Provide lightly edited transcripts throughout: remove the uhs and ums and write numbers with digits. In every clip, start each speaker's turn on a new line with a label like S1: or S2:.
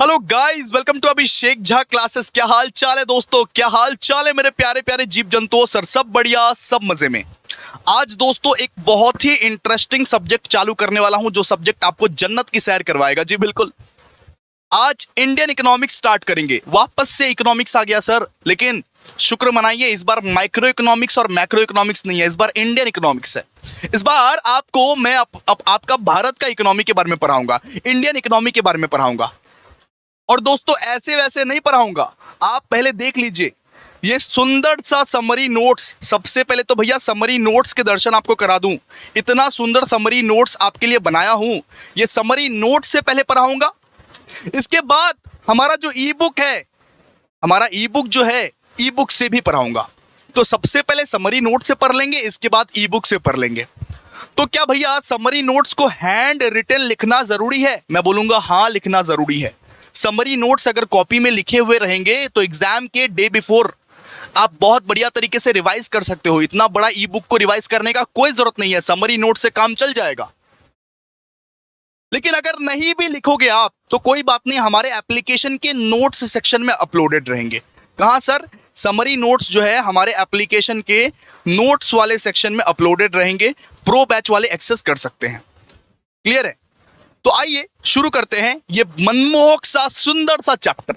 S1: Hello guys, welcome to Abhishek Jha classes. क्या हाल चाल है दोस्तों? क्या हाल चाल है मेरे प्यारे प्यारे जीव जंतुओं? सर सब बढ़िया, सब मजे में। आज दोस्तों एक बहुत ही इंटरेस्टिंग सब्जेक्ट चालू करने वाला हूं, जो सब्जेक्ट आपको जन्नत की सैर करवाएगा। जी बिल्कुल, आज इंडियन इकोनॉमिक्स स्टार्ट करेंगे। वापस से इकोनॉमिक्स आ गया सर, लेकिन शुक्र मनाइए, इस बार माइक्रो इकोनॉमिक्स और मैक्रो इकोनॉमिक्स नहीं है, इस बार इंडियन इकोनॉमिक्स है। इस बार आपको मैं आपका भारत का इकोनॉमी के बारे में पढ़ाऊंगा, इंडियन इकोनॉमी के बारे में पढ़ाऊंगा। और दोस्तों ऐसे वैसे नहीं पढ़ाऊंगा, आप पहले देख लीजिए ये सुंदर सा समरी नोट्स। सबसे पहले तो भैया समरी नोट्स के दर्शन आपको करा दूं। इतना सुंदर समरी नोट्स आपके लिए बनाया हूं, ये समरी नोट्स से पहले पढ़ाऊंगा। इसके बाद हमारा जो ई बुक है, हमारा ई बुक जो है, ई बुक से भी पढ़ाऊंगा। तो सबसे पहले समरी नोट से पढ़ लेंगे, इसके बाद ई बुक से पढ़ लेंगे। तो क्या भैया समरी नोट्स को हैंड रिटन लिखना जरूरी है? मैं बोलूंगा हाँ, लिखना जरूरी है। समरी नोट्स अगर कॉपी में लिखे हुए रहेंगे तो एग्जाम के डे बिफोर आप बहुत बढ़िया तरीके से रिवाइज कर सकते हो। इतना बड़ा ई बुक को रिवाइज करने का कोई जरूरत नहीं है, समरी नोट से काम चल जाएगा। लेकिन अगर नहीं भी लिखोगे आप तो कोई बात नहीं, हमारे एप्लीकेशन के नोट्स सेक्शन में अपलोडेड रहेंगे। कहां सर? समरी नोट्स जो है हमारे एप्लीकेशन के नोट्स वाले सेक्शन में अपलोडेड रहेंगे। प्रो बैच वाले एक्सेस कर सकते हैं। क्लियर है? तो आइए शुरू करते हैं ये मनमोहक सा सुंदर सा चैप्टर।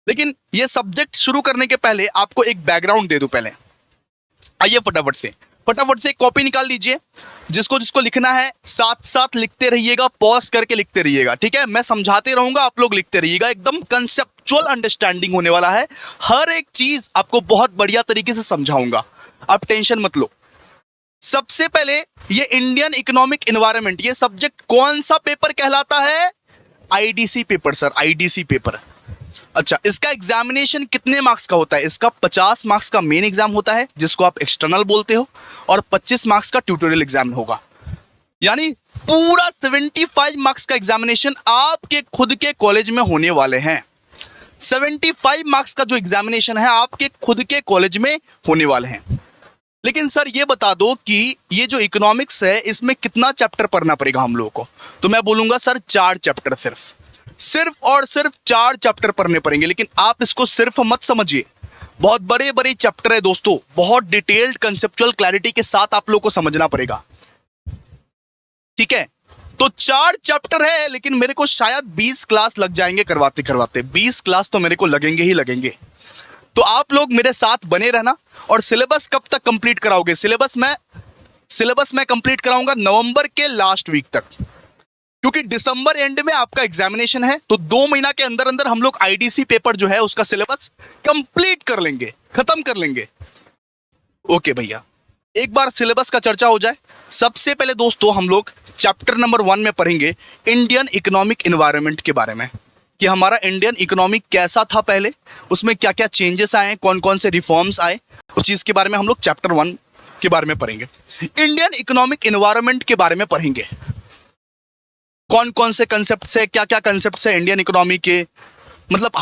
S1: लेकिन ये सब्जेक्ट शुरू करने के पहले आपको एक बैकग्राउंड दे दूं पहले। आइए फटाफट से एक कॉपी निकाल लीजिए। जिसको जिसको लिखना है साथ साथ लिखते रहिएगा, पॉज करके लिखते रहिएगा। ठीक है, मैं समझाते रहूंगा, आप लोग लिखते रहिएगा। एकदम कंसेप्चुअल अंडरस्टैंडिंग होने वाला है। हर एक चीज आपको बहुत बढ़िया तरीके से समझाऊंगा, आप टेंशन मत लो। सबसे पहले ये इंडियन इकोनॉमिक एनवायरनमेंट, ये सब्जेक्ट कौन सा पेपर कहलाता है? IDC paper sir, IDC paper. अच्छा, इसका एग्जामिनेशन कितने मार्क्स का होता है? इसका 50 मार्क्स का मेन एग्जाम होता है, जिसको आप एक्सटर्नल बोलते हो, और 25 मार्क्स का ट्यूटोरियल एग्जाम होगा। यानी पूरा 75 मार्क्स का एग्जामिनेशन आपके खुद के कॉलेज में होने वाले हैं। 75 मार्क्स का जो एग्जामिनेशन है आपके खुद के कॉलेज में होने वाले हैं। लेकिन सर ये बता दो कि ये जो इकोनॉमिक्स है इसमें कितना चैप्टर पढ़ना पड़ेगा हम लोगों को? तो मैं बोलूंगा सर 4 चैप्टर, सिर्फ और सिर्फ 4 चैप्टर पढ़ने पड़ेंगे। लेकिन आप इसको सिर्फ मत समझिए, बहुत बड़े बड़े चैप्टर है दोस्तों, बहुत डिटेल्ड कंसेप्चुअल क्लैरिटी के साथ आप लोग को समझना पड़ेगा। ठीक है, तो 4 चैप्टर है, लेकिन मेरे को शायद 20 क्लास लग जाएंगे करवाते करवाते। 20 क्लास तो मेरे को लगेंगे ही लगेंगे। तो आप लोग मेरे साथ बने रहना। और सिलेबस कब तक कंप्लीट कराओगे? सिलेबस मैं कंप्लीट कराऊंगा नवंबर के लास्ट वीक तक, क्योंकि दिसंबर एंड में आपका एग्जामिनेशन है। तो 2 महीना के अंदर अंदर हम लोग आईडीसी पेपर जो है उसका सिलेबस कंप्लीट कर लेंगे, खत्म कर लेंगे। ओके भैया, एक बार सिलेबस का चर्चा हो जाए। सबसे पहले दोस्तों हम लोग चैप्टर नंबर 1 में पढ़ेंगे इंडियन इकोनॉमिक एनवायरनमेंट के बारे में, कि हमारा इंडियन इकोनॉमी कैसा था पहले, उसमें क्या क्या चेंजेस आए, कौन कौन से रिफॉर्म्स आए, उस चीज के बारे में हम लोग चैप्टर 1 के बारे में पढ़ेंगे। इंडियन इकोनॉमिक एनवायरनमेंट के बारे में पढ़ेंगे, कौन कौन से कंसेप्ट है, क्या क्या कंसेप्ट है इंडियन इकोनॉमी के, मतलब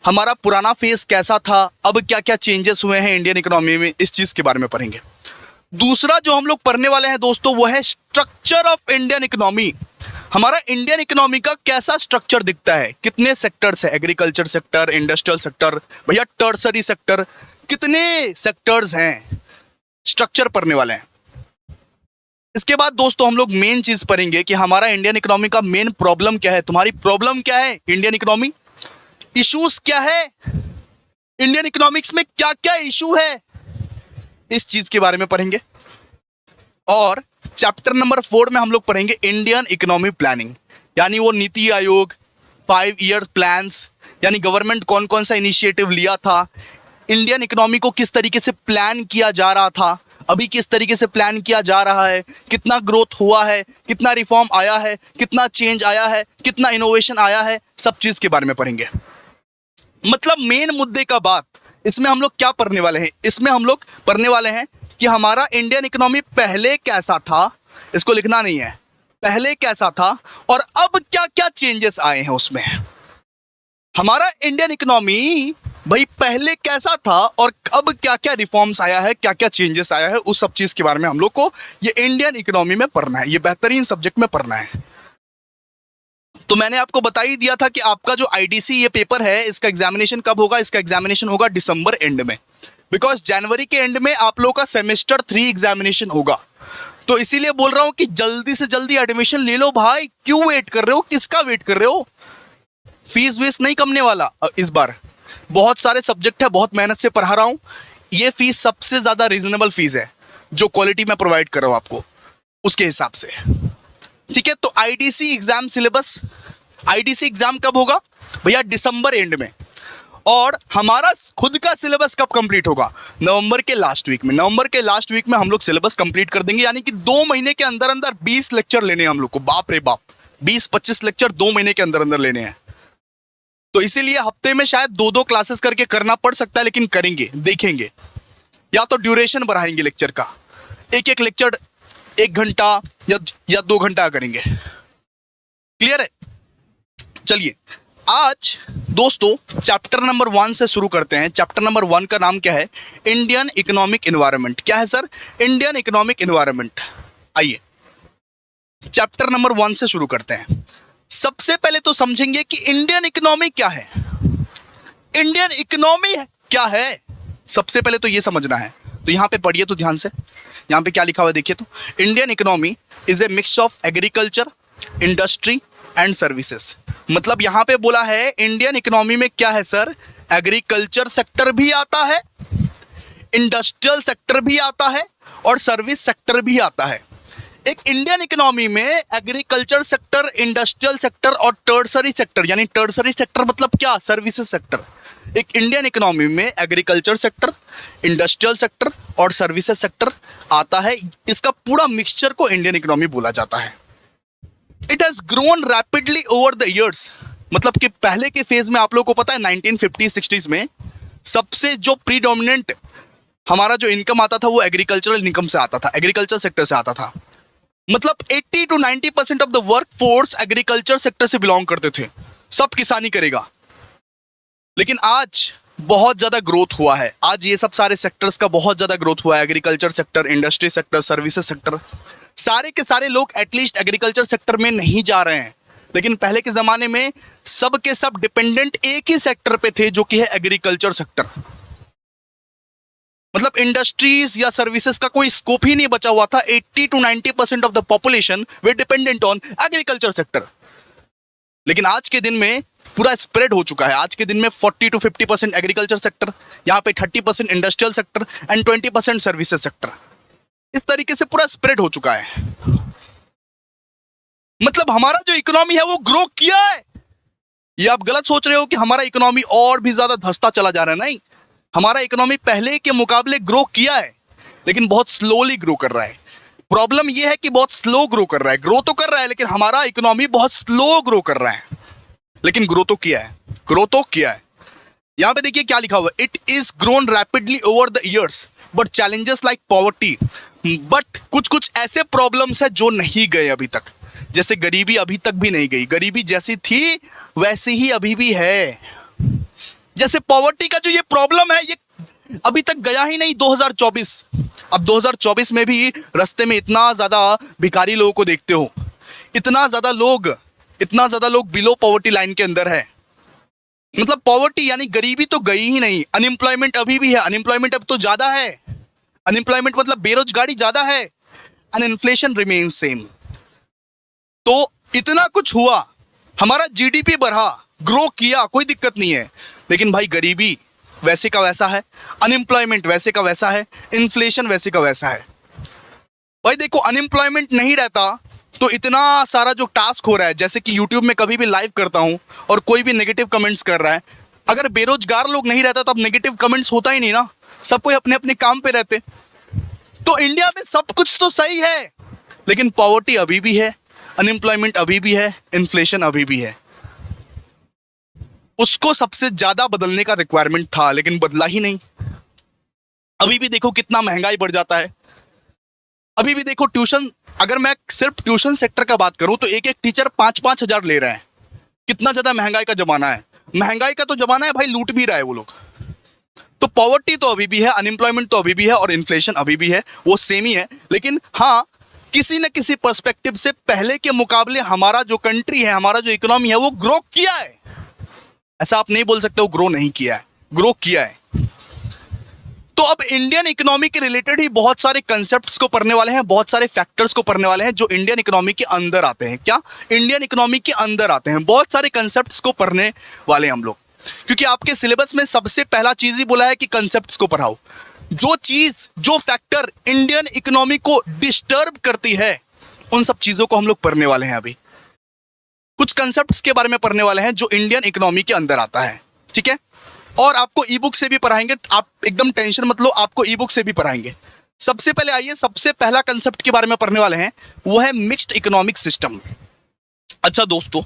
S1: हमारा पुराना फेस कैसा था, अब क्या क्या चेंजेस हुए हैं इंडियन इकोनॉमी में, इस चीज के बारे में पढ़ेंगे। दूसरा जो हम लोग पढ़ने वाले हैं दोस्तों वो है स्ट्रक्चर ऑफ इंडियन इकोनॉमी। हमारा इंडियन इकोनॉमी का कैसा स्ट्रक्चर दिखता है, कितने सेक्टर्स है, एग्रीकल्चर सेक्टर, इंडस्ट्रियल सेक्टर, भैया टर्सरी सेक्टर, कितने सेक्टर्स हैं, स्ट्रक्चर पढ़ने वाले हैं। इसके बाद दोस्तों हम लोग मेन चीज पढ़ेंगे कि हमारा इंडियन इकोनॉमी का मेन प्रॉब्लम क्या है। तुम्हारी प्रॉब्लम क्या है इंडियन इकोनॉमी, इश्यूज क्या है इंडियन इकोनॉमिक्स में, क्या क्या इशू है, इस चीज के बारे में पढ़ेंगे। और चैप्टर नंबर 4 में हम लोग पढ़ेंगे इंडियन इकोनॉमी प्लानिंग, यानी वो नीति आयोग, 5 ईयर प्लान्स, यानी गवर्नमेंट कौन कौन सा इनिशिएटिव लिया था, इंडियन इकोनॉमी को किस तरीके से प्लान किया जा रहा था, अभी किस तरीके से प्लान किया जा रहा है, कितना ग्रोथ हुआ है, कितना रिफॉर्म आया है, कितना चेंज आया है, कितना इनोवेशन आया है, सब चीज के बारे में पढ़ेंगे। मतलब मेन मुद्दे का बात इसमें हम लोग क्या पढ़ने वाले हैं? इसमें हम लोग पढ़ने वाले हैं कि हमारा इंडियन इकोनॉमी पहले कैसा था, इसको लिखना नहीं है, पहले कैसा था और अब क्या क्या चेंजेस आए हैं उसमें। हमारा इंडियन इकोनॉमी भाई पहले कैसा था और अब क्या क्या रिफॉर्म्स आया है, क्या क्या चेंजेस आया है, उस सब चीज के बारे में हम लोग को ये इंडियन इकोनॉमी में पढ़ना है। ये बेहतरीन सब्जेक्ट में पढ़ना है। तो मैंने आपको बता ही दिया था कि आपका जो आईडीसी ये पेपर है, इसका एग्जामिनेशन कब होगा? इसका एग्जामिनेशन होगा दिसंबर एंड में, बिकॉज जनवरी के एंड में आप लोगों का सेमेस्टर 3 एग्जामिनेशन होगा। तो इसीलिए बोल रहा हूं कि जल्दी से जल्दी एडमिशन ले लो भाई। क्यों वेट कर रहे हो? किसका वेट कर रहे हो? फीस वीस नहीं कमने वाला इस बार। बहुत सारे सब्जेक्ट है, बहुत मेहनत से पढ़ा रहा हूं। ये फीस सबसे ज्यादा रीजनेबल फीस है जो क्वालिटी में प्रोवाइड कर रहा हूं आपको, उसके हिसाब से। ठीक है, तो IDC exam syllabus, IDC exam कब होगा भैया? दिसंबर एंड में। और हमारा खुद का सिलेबस कब कंप्लीट होगा? नवंबर के लास्ट वीक में। नवंबर के लास्ट वीक में हम लोग सिलेबस कंप्लीट कर देंगे, यानी कि 2 महीने के अंदर अंदर 20 लेक्चर लेने हैं हम लोग को। बाप रे बाप, 20-25 लेक्चर 2 महीने के अंदर अंदर लेने हैं। तो इसीलिए हफ्ते में शायद 2-2 क्लासेस करके करना पड़ सकता है, लेकिन करेंगे, देखेंगे। या तो ड्यूरेशन बढ़ाएंगे लेक्चर का, एक लेक्चर 1 घंटा या 2 घंटा करेंगे। क्लियर है? चलिए आज दोस्तों चैप्टर नंबर 1 से शुरू करते हैं। चैप्टर नंबर 1 का नाम क्या है? Indian economic environment. क्या है सर? Indian economic environment. आइए चैप्टर नंबर 1 से शुरू करते हैं। सबसे पहले तो समझेंगे कि इंडियन इकोनॉमी क्या है। इंडियन इकोनॉमी क्या है, सबसे पहले तो ये समझना है। तो यहां पे पढ़िए तो ध्यान से, यहां पे क्या लिखा हुआ है देखिए तो। Indian economy is a mix of agriculture, industry and services. मतलब यहां पे बोला है इंडियन इकोनॉमी में क्या है सर? एग्रीकल्चर सेक्टर भी आता है, इंडस्ट्रियल सेक्टर भी आता है और सर्विस सेक्टर भी आता है। एक इंडियन इकोनॉमी में एग्रीकल्चर सेक्टर, इंडस्ट्रियल सेक्टर और टर्सरी सेक्टर, यानी टर्सरी सेक्टर मतलब क्या? Services sector. एक इंडियन इकोनॉमी में एग्रीकल्चर सेक्टर, इंडस्ट्रियल सेक्टर और सर्विसेज सेक्टर आता है। इसका पूरा मिक्सचर को इंडियन इकोनॉमी बोला जाता है। It has grown rapidly over the years. मतलब कि पहले के फेज में आप लोगों को पता है 1950-60s में सबसे जो प्रीडोमिनेंट हमारा जो इनकम आता था वो एग्रीकल्चरल इनकम से आता था, एग्रीकल्चर सेक्टर से आता था। मतलब 80 to 90% of the work force agriculture sector से बिलोंग करते थे। सब किसानी करेगा। लेकिन आज बहुत ज्यादा ग्रोथ हुआ है। आज ये सब सारे सेक्टर्स का बहुत ज्यादा ग्रोथ हुआ है। Agriculture sector, industry sector, services sector, सारे के सारे लोग एटलीस्ट एग्रीकल्चर सेक्टर में नहीं जा रहे हैं। लेकिन पहले के जमाने में सब के सब डिपेंडेंट एक ही सेक्टर पे थे, जो कि है एग्रीकल्चर सेक्टर। मतलब इंडस्ट्रीज या सर्विसेज का कोई स्कोप ही नहीं बचा हुआ था। 80 to 90% of the population way dependent on agriculture sector. लेकिन आज के दिन में पूरा स्प्रेड हो चुका है। आज के दिन में 40 to 50% एग्रीकल्चर सेक्टर, यहाँ पे 30% industrial sector and 20% services sector. इस तरीके से पूरा स्प्रेड हो चुका है। मतलब हमारा जो इकोनॉमी है वो ग्रो किया है। ये आप गलत सोच रहे हो कि हमारा इकोनॉमी और भी ज्यादा धंसता चला जा रहा है। नहीं, हमारा इकोनॉमी पहले के मुकाबले ग्रो किया है, लेकिन बहुत स्लोली ग्रो कर रहा है। प्रॉब्लम यह है कि बहुत स्लो ग्रो कर रहा है। ग्रो तो कर रहा है लेकिन हमारा इकोनॉमी बहुत स्लो ग्रो कर रहा है, लेकिन ग्रो तो किया है, ग्रो तो किया है। यहां पे देखिए क्या लिखा हुआ है, it is grown rapidly over the years but challenges like poverty. But कुछ कुछ ऐसे प्रॉब्लम्स है जो नहीं गए अभी तक। जैसे गरीबी अभी तक भी नहीं गई। गरीबी जैसी थी वैसी ही अभी भी है। जैसे पॉवर्टी का जो ये प्रॉब्लम है, ये अभी तक गया ही नहीं 2024। अब 2024 में भी रास्ते में इतना ज्यादा भिखारी लोगों को देखते हो, इतना ज्यादा लोग बिलो पॉवर्टी लाइन के अंदर है। मतलब पॉवर्टी यानी गरीबी तो गई ही नहीं। अनएम्प्लॉयमेंट अभी भी है। अनएम्प्लॉयमेंट अब तो ज्यादा है। अनएम्प्लॉयमेंट मतलब बेरोजगारी ज्यादा है। And inflation remain same. तो इतना कुछ हुआ, हमारा जीडीपी बढ़ा, ग्रो किया, कोई दिक्कत नहीं है। लेकिन भाई गरीबी वैसे का वैसा है, अनएम्प्लॉयमेंट वैसे का वैसा है, इन्फ्लेशन वैसे का वैसा है। भाई देखो, अनएम्प्लॉयमेंट नहीं रहता तो इतना सारा जो टास्क हो रहा है, जैसे कि यूट्यूब में कभी भी लाइव करता हूं और कोई भी नेगेटिव कमेंट्स कर रहा है, अगर बेरोजगार लोग नहीं रहता तब नेगेटिव कमेंट्स होता ही नहीं ना। सब कोई अपने अपने काम पे रहते। तो इंडिया में सब कुछ तो सही है, लेकिन पॉवर्टी अभी भी है, अनएम्प्लॉयमेंट अभी भी है, इन्फ्लेशन अभी भी है। उसको सबसे ज्यादा बदलने का रिक्वायरमेंट था, लेकिन बदला ही नहीं। अभी भी देखो कितना महंगाई बढ़ जाता है। अभी भी देखो ट्यूशन, अगर मैं सिर्फ ट्यूशन सेक्टर का बात करूं तो एक एक टीचर 5-5 हजार ले रहे हैं। कितना ज्यादा महंगाई का जमाना है। महंगाई का तो जमाना है भाई, लूट भी रहा है वो लोग। तो पॉवर्टी तो अभी भी है, अनएम्प्लॉयमेंट तो अभी भी है और इन्फ्लेशन अभी भी है, वो सेम ही है। लेकिन हाँ, किसी न किसी पर्सपेक्टिव से पहले के मुकाबले हमारा जो कंट्री है, हमारा जो इकोनॉमी है, वो ग्रो किया है। ऐसा आप नहीं बोल सकते वो ग्रो नहीं किया है, ग्रो किया है। तो अब इंडियन इकोनॉमी के रिलेटेड ही बहुत सारे कंसेप्ट्स को पढ़ने वाले हैं, बहुत सारे फैक्टर्स को पढ़ने वाले हैं जो इंडियन इकोनॉमी के अंदर आते हैं। क्या? इंडियन इकोनॉमी के अंदर आते हैं, बहुत सारे कंसेप्ट्स को पढ़ने वाले हैं हम लोग, क्योंकि आपके सिलेबस में सबसे पहला चीज ही बोला है कि कंसेप्ट्स को पढ़ाओ। जो चीज, जो फैक्टर इंडियन इकोनॉमी को डिस्टर्ब करती है, उन सब चीजों को हम लोग पढ़ने वाले हैं। अभी कुछ कंसेप्ट्स के बारे में पढ़ने वाले हैं जो इंडियन इकोनॉमी के अंदर आता है, ठीक है। और आपको ई बुक से भी पढ़ाएंगे, आप एकदम टेंशन मत लो, आपको ई बुक से भी पढ़ाएंगे। सबसे पहले आइए, सबसे पहला कंसेप्ट के बारे में पढ़ने वाले हैं, वो है मिक्स्ड इकोनॉमिक सिस्टम। अच्छा दोस्तों,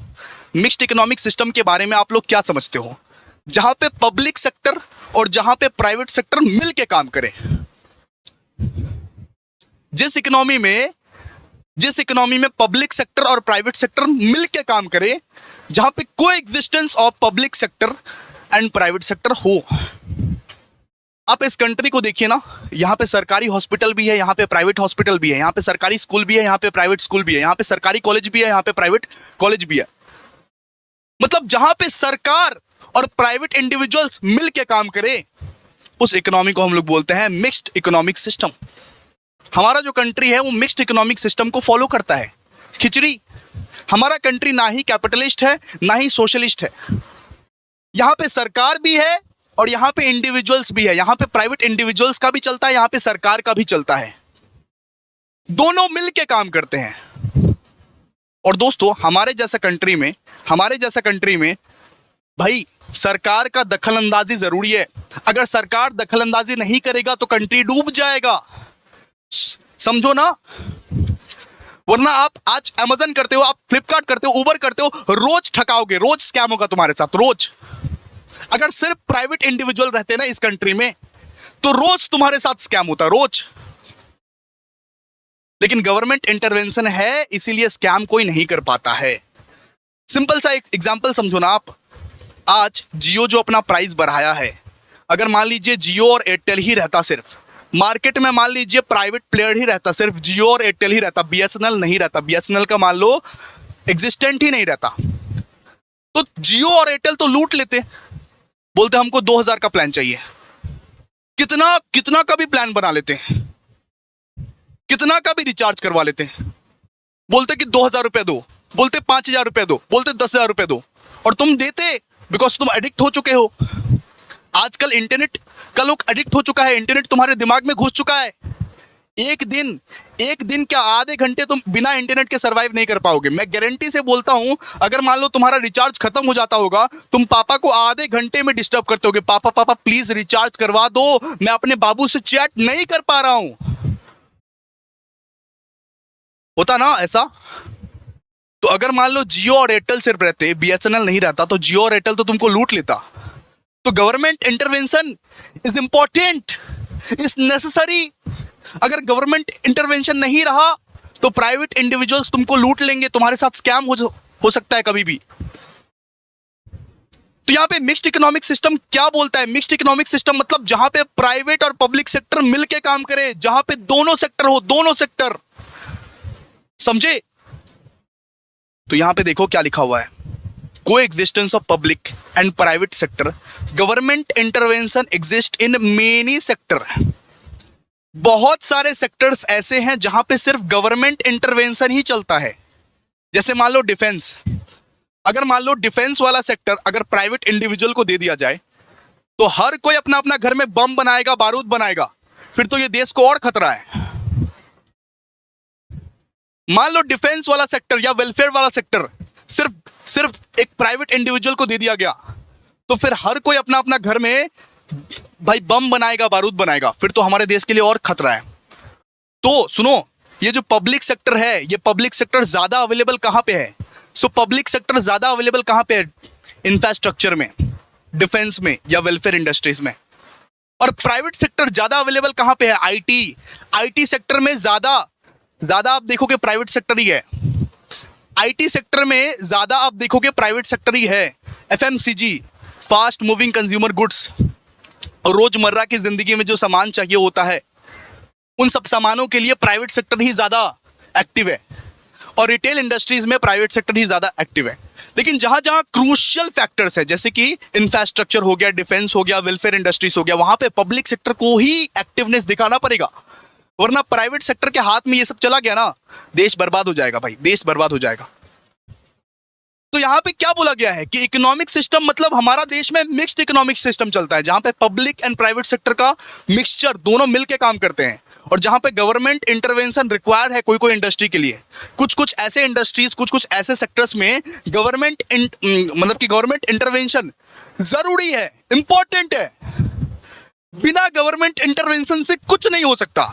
S1: मिक्स्ड इकोनॉमिक सिस्टम के बारे में आप लोग क्या समझते हो? जहां पे पब्लिक सेक्टर और जहां पे प्राइवेट सेक्टर मिल के काम करे। जिस इकोनॉमी में पब्लिक सेक्टर और प्राइवेट सेक्टर मिल के काम करे, जहां पे coexistence of public sector and private sector हो। आप इस कंट्री को देखिए ना, यहाँ पे सरकारी हॉस्पिटल भी है, यहाँ पे प्राइवेट हॉस्पिटल भी है, यहाँ पे सरकारी स्कूल भी है, यहाँ पे प्राइवेट स्कूल भी है, यहाँ पे सरकारी कॉलेज भी है, यहाँ पे प्राइवेट कॉलेज भी है। मतलब जहां पे सरकार और प्राइवेट इंडिविजुअल्स मिल के काम करे, उस इकोनॉमी को हम लोग बोलते हैं मिक्स्ड इकोनॉमिक सिस्टम। हमारा जो कंट्री है वो मिक्स्ड इकोनॉमिक सिस्टम को फॉलो करता है। खिचड़ी, हमारा कंट्री ना ही कैपिटलिस्ट है ना ही सोशलिस्ट है। यहां पे सरकार भी है और यहां पे इंडिविजुअल्स भी है, यहां पे प्राइवेट इंडिविजुअल्स का भी चलता है, यहां पे सरकार का भी चलता है, दोनों मिल के काम करते हैं। और दोस्तों, हमारे जैसा कंट्री में भाई सरकार का दखल अंदाजी जरूरी है। अगर सरकार दखल अंदाजी नहीं करेगा तो कंट्री डूब जाएगा, समझो ना। वरना आप आज अमेज़न करते हो, आप फ्लिपकार्ट करते हो, उबर करते हो, रोज ठकाओगे, रोज स्कैम होगा तुम्हारे साथ, रोज। अगर सिर्फ प्राइवेट इंडिविजुअल रहते ना इस कंट्री में, तो रोज तुम्हारे साथ स्कैम होता, रोज। लेकिन गवर्नमेंट इंटरवेंशन है, इसीलिए स्कैम कोई नहीं कर पाता है। सिंपल सा एक एग्जांपल समझो ना आप। आज जियो जो अपना प्राइस बढ़ाया है, अगर मान लीजिए जियो और एयरटेल ही रहता, सिर्फ मार्केट में मान लीजिए प्राइवेट प्लेयर ही रहता, सिर्फ जियो और एयरटेल ही रहता, बीएसएनएल नहीं रहता, बीएसएनएल का मान लो एग्जिस्टेंट ही नहीं रहता, तो जियो और एयरटेल तो लूट लेते, बोलते हमको 2000 का प्लान चाहिए। कितना का भी प्लान बना लेते हैं, कितना का भी रिचार्ज करवा लेते हैं, बोलते कि 2000 रुपए दो, बोलते 5000 रुपए दो, बोलते 10,000 रुपए दो, और तुम देते बिकॉज तुम एडिक्ट हो चुके हो। आजकल इंटरनेट का लोग एडिक्ट हो चुका है, इंटरनेट तुम्हारे दिमाग में घुस चुका है। एक दिन क्या, आधे घंटे तुम बिना इंटरनेट के सरवाइव नहीं कर पाओगे। मैं गारंटी से बोलता हूं, अगर मान लो तुम्हारा रिचार्ज खत्म हो जाता होगा, तुम पापा को आधे घंटे में डिस्टर्ब करते होगे, पापा प्लीज रिचार्ज करवा दो, मैं अपने बाबू से चैट नहीं कर पा रहा हूं। होता ना ऐसा? तो अगर मान लो जियो और एयरटेल सिर्फ रहते, बीएसएनएल नहीं रहता, तो जियो और एयरटेल तो तुमको लूट लेता। तो government intervention is important, is necessary. अगर गवर्नमेंट इंटरवेंशन नहीं रहा तो प्राइवेट इंडिविजुअल्स तुमको लूट लेंगे, तुम्हारे साथ स्कैम हो सकता है कभी भी। तो यहां पे मिक्स्ड इकोनॉमिक सिस्टम क्या बोलता है? मिक्स्ड इकोनॉमिक सिस्टम मतलब जहां पे प्राइवेट और पब्लिक सेक्टर मिलके काम करे, जहां पे दोनों सेक्टर हो, दोनों सेक्टर, समझे? तो यहां पे देखो क्या लिखा हुआ है, coexistence of public and private sector, government intervention exist in many sector. बहुत सारे सेक्टर्स ऐसे हैं जहां पे सिर्फ गवर्नमेंट इंटरवेंशन ही चलता है। जैसे मान लो डिफेंस, अगर मान लो डिफेंस वाला सेक्टर अगर प्राइवेट इंडिविजुअल को दे दिया जाए, तो हर कोई अपना अपना घर में बम बनाएगा, बारूद बनाएगा, फिर तो ये देश को और खतरा है। मान लो डिफेंस वाला सेक्टर या वेलफेयर वाला सेक्टर सिर्फ एक प्राइवेट इंडिविजुअल को दे दिया गया, तो फिर हर कोई अपना अपना घर में भाई बम बनाएगा, बारूद बनाएगा, फिर तो हमारे देश के लिए और खतरा है। तो सुनो, ये जो पब्लिक सेक्टर है, ये पब्लिक सेक्टर ज्यादा अवेलेबल कहां पे है? सो पब्लिक सेक्टर ज्यादा अवेलेबल कहां पे है? इंफ्रास्ट्रक्चर में, डिफेंस में या वेलफेयर इंडस्ट्रीज में। और प्राइवेट सेक्टर ज्यादा अवेलेबल कहां पे है? आईटी सेक्टर में ज्यादा आप देखोगे प्राइवेट सेक्टर ही है। आईटी सेक्टर में ज्यादा आप देखोगे प्राइवेट सेक्टर ही है। FMCG, fast moving consumer goods, और रोजमर्रा की जिंदगी में जो सामान चाहिए होता है, उन सब सामानों के लिए प्राइवेट सेक्टर ही ज्यादा एक्टिव है और रिटेल इंडस्ट्रीज में प्राइवेट सेक्टर ही ज्यादा एक्टिव है। लेकिन जहां जहां क्रूशियल फैक्टर्स है, जैसे कि इंफ्रास्ट्रक्चर हो गया, डिफेंस हो गया, वेलफेयर इंडस्ट्रीज हो गया, वहां पे पब्लिक सेक्टर को ही एक्टिवनेस दिखाना पड़ेगा, वरना प्राइवेट सेक्टर के हाथ में ये सब चला गया ना, देश बर्बाद हो जाएगा भाई, देश बर्बाद हो जाएगा। तो यहां पे क्या बोला गया है कि इकोनॉमिक सिस्टम मतलब हमारा देश में मिक्स्ड इकोनॉमिक सिस्टम चलता है, जहां पे पब्लिक एंड प्राइवेट सेक्टर का मिक्सचर दोनों मिलकर काम करते हैं, और जहां पे गवर्नमेंट इंटरवेंशन रिक्वायर है कोई कोई इंडस्ट्री के लिए। कुछ कुछ ऐसे इंडस्ट्रीज, कुछ कुछ ऐसे सेक्टर्स में गवर्नमेंट इंटरवेंशन जरूरी है, इंपॉर्टेंट है, बिना गवर्नमेंट इंटरवेंशन से कुछ नहीं हो सकता,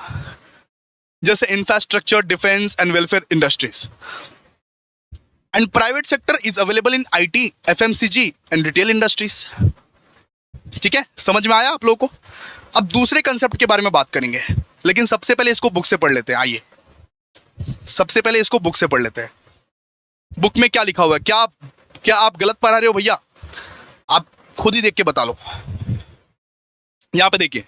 S1: जैसे infrastructure, defence and welfare industries. And private sector is available in IT, FMCG and retail industries. ठीक है, समझ में आया आप लोगों को? अब दूसरे कंसेप्ट के बारे में बात करेंगे, लेकिन सबसे पहले इसको बुक से पढ़ लेते हैं। आइए सबसे पहले इसको बुक से पढ़ लेते हैं। बुक में क्या लिखा हुआ है? क्या आप गलत पढ़ा रहे हो भैया? आप खुद ही देख के बता लो। यहां पे देखिए,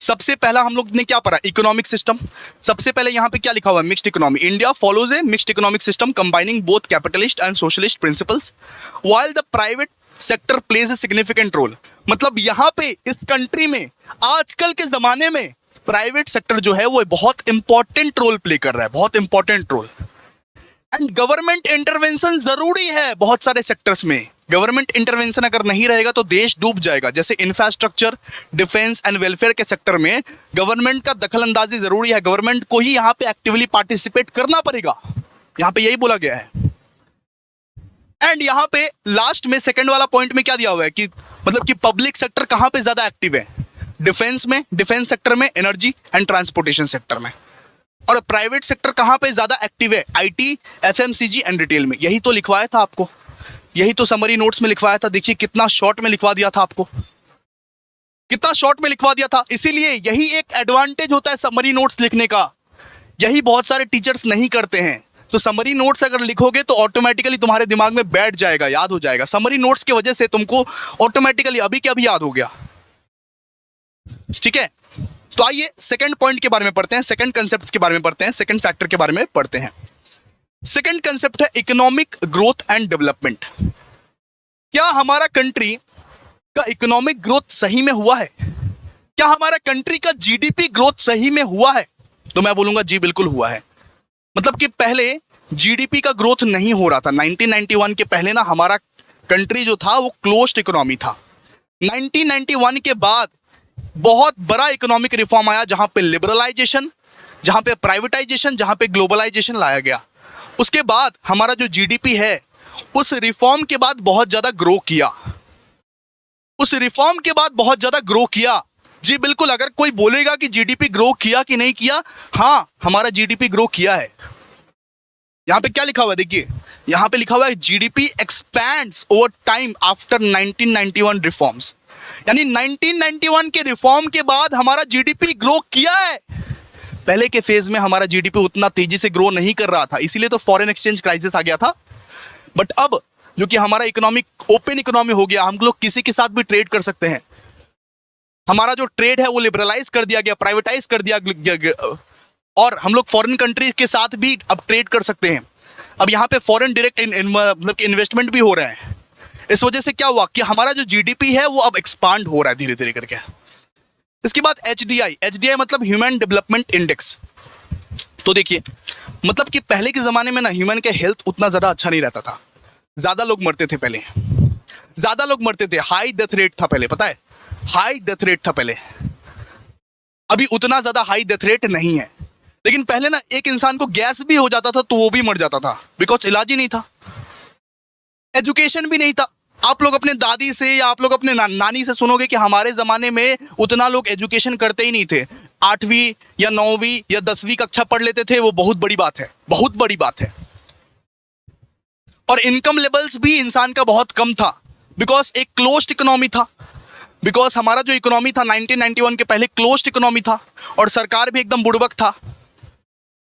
S1: सबसे पहला हम लोग ने क्या पढ़ा? Economic system. सबसे पहले यहां पे क्या लिखा हुआ है? Mixed economy. India follows a mixed economic system combining both capitalist and socialist principles while the private sector plays a significant role. मतलब यहां पे इस कंट्री में आजकल के जमाने में प्राइवेट सेक्टर जो है वो बहुत इंपॉर्टेंट रोल प्ले कर रहा है, बहुत important role. And government intervention जरूरी है बहुत सारे सेक्टर्स में। गवर्नमेंट इंटरवेंशन अगर नहीं रहेगा तो देश डूब जाएगा। जैसे इंफ्रास्ट्रक्चर, डिफेंस एंड वेलफेयर के सेक्टर में गवर्नमेंट का दखल अंदाजी जरूरी है, गवर्नमेंट को ही यहां पे एक्टिवली पार्टिसिपेट करना पड़ेगा, यहां पे यही बोला गया है। एंड यहां पे लास्ट में सेकंड वाला पॉइंट में क्या दिया हुआ है कि मतलब कि पब्लिक सेक्टर कहां पे ज्यादा एक्टिव है? डिफेंस में, डिफेंस सेक्टर में, एनर्जी एंड ट्रांसपोर्टेशन सेक्टर में। और प्राइवेट सेक्टर कहां पे ज्यादा एक्टिव है? आईटी, एफएमसीजी एंड रिटेल में। यही तो लिखवाया था आपको, यही तो समरी नोट्स में लिखवाया था। देखिए कितना शॉर्ट में लिखवा दिया था आपको, कितना शॉर्ट में लिखवा दिया था। इसीलिए यही एक एडवांटेज होता है समरी नोट्स लिखने का, यही बहुत सारे टीचर्स नहीं करते हैं। तो समरी नोट्स अगर लिखोगे तो ऑटोमेटिकली तुम्हारे दिमाग में बैठ जाएगा, याद हो जाएगा। समरी नोट्स की वजह से तुमको ऑटोमेटिकली अभी के अभी याद हो गया। ठीक है, तो आइए सेकंड पॉइंट के बारे में पढ़ते हैं, सेकंड कंसेप्ट के बारे में पढ़ते हैं, सेकंड फैक्टर के बारे में पढ़ते हैं। सेकंड कंसेप्ट है इकोनॉमिक ग्रोथ एंड डेवलपमेंट। क्या हमारा कंट्री का इकोनॉमिक ग्रोथ सही में हुआ है? क्या हमारा कंट्री का जीडीपी ग्रोथ सही में हुआ है? तो मैं बोलूंगा जी बिल्कुल हुआ है। मतलब कि पहले जीडीपी का ग्रोथ नहीं हो रहा था। 1991 के पहले ना हमारा कंट्री जो था वो क्लोज्ड इकोनॉमी था। 1991 के बाद बहुत बड़ा इकोनॉमिक रिफॉर्म आया, जहां पे लिबरलाइजेशन, जहां पे प्राइवेटाइजेशन, जहां पे ग्लोबलाइजेशन लाया गया। उसके बाद हमारा जो जीडीपी है उस रिफॉर्म के बाद बहुत ज्यादा ग्रो किया, उस रिफॉर्म के बाद बहुत ज्यादा ग्रो किया। जी बिल्कुल, अगर कोई बोलेगा कि जीडीपी ग्रो किया कि नहीं किया, हाँ हमारा जीडीपी ग्रो किया है। यहां पे क्या लिखा हुआ है? देखिए यहां पे लिखा हुआ है GDP expands over time after 1991 reforms. यानी 1991 के रिफॉर्म के बाद हमारा जीडीपी ग्रो किया है। पहले के फेज में हमारा जीडीपी उतना तेजी से ग्रो नहीं कर रहा था, इसीलिए तो फॉरेन एक्सचेंज क्राइसिस आ गया था। बट अब जो कि हमारा इकोनॉमिक ओपन इकोनॉमी हो गया, हम लोग किसी के साथ भी ट्रेड कर सकते हैं। हमारा जो ट्रेड है वो लिबरलाइज कर दिया गया, प्राइवेटाइज कर दिया गया, और हम लोग फॉरेन कंट्रीज के साथ भी अब ट्रेड कर सकते हैं। अब यहाँ पे फॉरेन डायरेक्ट मतलब इन्वेस्टमेंट भी हो रहा है। इस वजह से क्या हुआ कि हमारा जो जीडीपी है वो अब एक्सपांड हो रहा है धीरे धीरे करके। इसके बाद एचडीआई, एचडीआई मतलब ह्यूमन डेवलपमेंट इंडेक्स। तो देखिए मतलब कि पहले के जमाने में ना ह्यूमन के हेल्थ उतना ज्यादा अच्छा नहीं रहता था, ज्यादा लोग मरते थे पहले, ज्यादा लोग मरते थे, हाई डेथ रेट था पहले, पता है, हाई डेथ रेट था पहले। अभी उतना ज्यादा हाई डेथ रेट नहीं है, लेकिन पहले ना एक इंसान को गैस भी हो जाता था तो वो भी मर जाता था, बिकॉज इलाज ही नहीं था, एजुकेशन भी नहीं था। आप लोग अपने दादी से या आप लोग अपने नानी से सुनोगे कि हमारे जमाने में उतना लोग एजुकेशन करते ही नहीं थे, 8वीं या 9वीं या 10वीं कक्षा पढ़ लेते थे, वो बहुत बड़ी बात है, बहुत बड़ी बात है। और इनकम लेवल्स भी इंसान का बहुत कम था, बिकॉज एक क्लोज्ड इकोनॉमी था, बिकॉज हमारा जो इकोनॉमी था 1991 के पहले क्लोज्ड इकोनॉमी था, और सरकार भी एकदम बुड़बक था।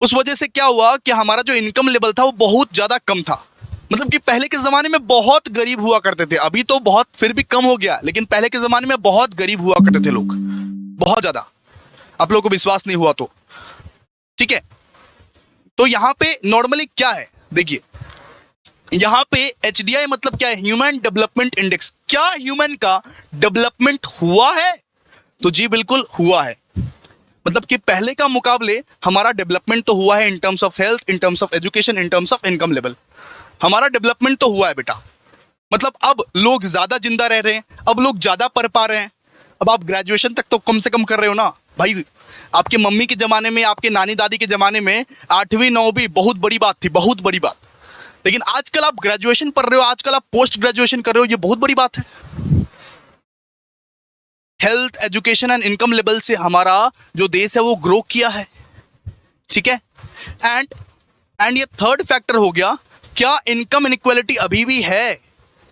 S1: उस वजह से क्या हुआ कि हमारा जो इनकम लेवल था वो बहुत ज्यादा कम था। मतलब कि पहले के ज़माने में बहुत गरीब हुआ करते थे, अभी तो बहुत फिर भी कम हो गया, लेकिन पहले के ज़माने में बहुत गरीब हुआ करते थे लोग, बहुत ज़्यादा। आप लोगों को विश्वास नहीं हुआ तो ठीक है। तो यहाँ पे नॉर्मली क्या है, देखिए यहाँ पे HDI मतलब क्या है, ह्यूमन डेवलपमेंट इंडेक्स। क्या ह्यूमन का डेवलपमेंट हुआ है? तो जी बिल्कुल हुआ है। मतलब कि पहले का मुकाबले हमारा डेवलपमेंट तो हुआ है in terms of health, in terms of education, in terms of income level. हमारा डेवलपमेंट तो हुआ है बेटा। मतलब अब लोग ज्यादा जिंदा रह रहे हैं, अब लोग ज्यादा पढ़ पा रहे हैं। अब आप ग्रेजुएशन तक तो कम से कम कर रहे हो ना भाई। आपके मम्मी के जमाने में, आपके नानी दादी के जमाने में 8वीं 9वीं बहुत बड़ी बात थी, बहुत बड़ी बात। लेकिन आजकल आप ग्रेजुएशन पढ़ रहे हो, आजकल आप पोस्ट ग्रेजुएशन कर रहे हो, ये बहुत बड़ी बात है। Health, education and income level से हमारा जो देश है वो ग्रो किया है, ठीक है। एंड ये थर्ड फैक्टर हो गया, क्या इनकम इनइक्वालिटी अभी भी है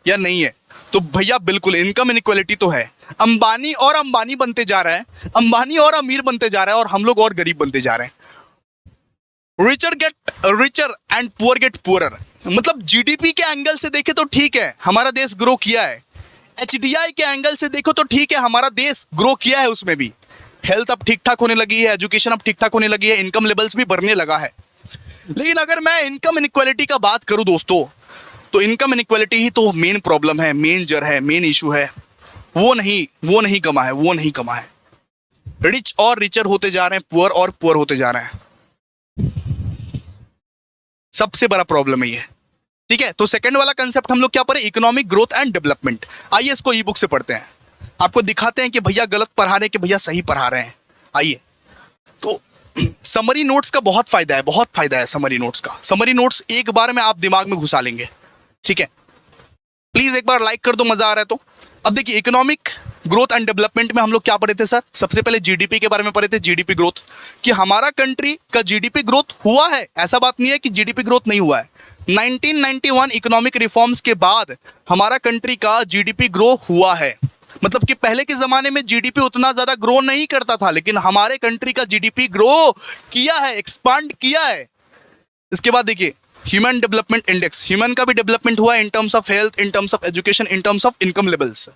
S1: या नहीं है? तो भैया बिल्कुल इनकम इनइक्वालिटी तो है। अंबानी और अंबानी बनते जा रहा है, अंबानी और अमीर बनते जा रहा है, और हम लोग और गरीब बनते जा रहे हैं। Richer get richer and poor get poorer. मतलब जीडीपी के एंगल से देखे तो ठीक है, हमारा देश ग्रो किया है। HDI के एंगल से देखो तो ठीक है, हमारा देश ग्रो किया है उसमें भी। हेल्थ अब ठीक ठाक होने लगी है, एजुकेशन अब ठीक ठाक होने लगी है, इनकम लेवल्स भी बढ़ने लगा है। लेकिन अगर मैं इनकम इनइक्वालिटी का बात करूं दोस्तों, तो इनकम इनइक्वालिटी ही तो मेन प्रॉब्लम है, मेन जड़ है, मेन इशू है। वो नहीं कमा है, वो नहीं कमा है। रिच और रिचर होते जा रहे हैं, पुअर और पुअर होते जा रहे हैं। सबसे बड़ा प्रॉब्लम है ये, ठीक है। तो सेकंड वाला कंसेप्ट हम लोग क्या पढ़े, इकोनॉमिक ग्रोथ एंड डेवलपमेंट। आइए इसको ई बुक से पढ़ते हैं, आपको दिखाते हैं कि भैया गलत पढ़ा रहे हैं कि भैया सही पढ़ा रहे हैं। आइए, तो समरी नोट्स का बहुत फायदा है, बहुत फायदा है समरी नोट्स का। समरी नोट्स एक बार में आप दिमाग में घुसा लेंगे, ठीक है। प्लीज एक बार लाइक कर दो, मजा आ रहा है तो। अब देखिए इकोनॉमिक ग्रोथ एंड डेवलपमेंट में हम लोग क्या पढ़े थे सर? सबसे पहले जीडीपी के बारे में पढ़े थे, जीडीपी ग्रोथ, कि हमारा कंट्री का जीडीपी ग्रोथ हुआ है। ऐसा बात नहीं है कि जीडीपी ग्रोथ नहीं हुआ है। 1991 इकोनॉमिक रिफॉर्म्स के बाद हमारा कंट्री का जीडीपी ग्रो हुआ है। मतलब कि पहले के जमाने में जीडीपी उतना ज्यादा ग्रो नहीं करता था, लेकिन हमारे कंट्री का जीडीपी ग्रो किया है, एक्सपांड किया है। इसके बाद देखिए ह्यूमन डेवलपमेंट इंडेक्स, ह्यूमन का भी डेवलपमेंट हुआ है in terms of health, in terms of education, in terms of income levels,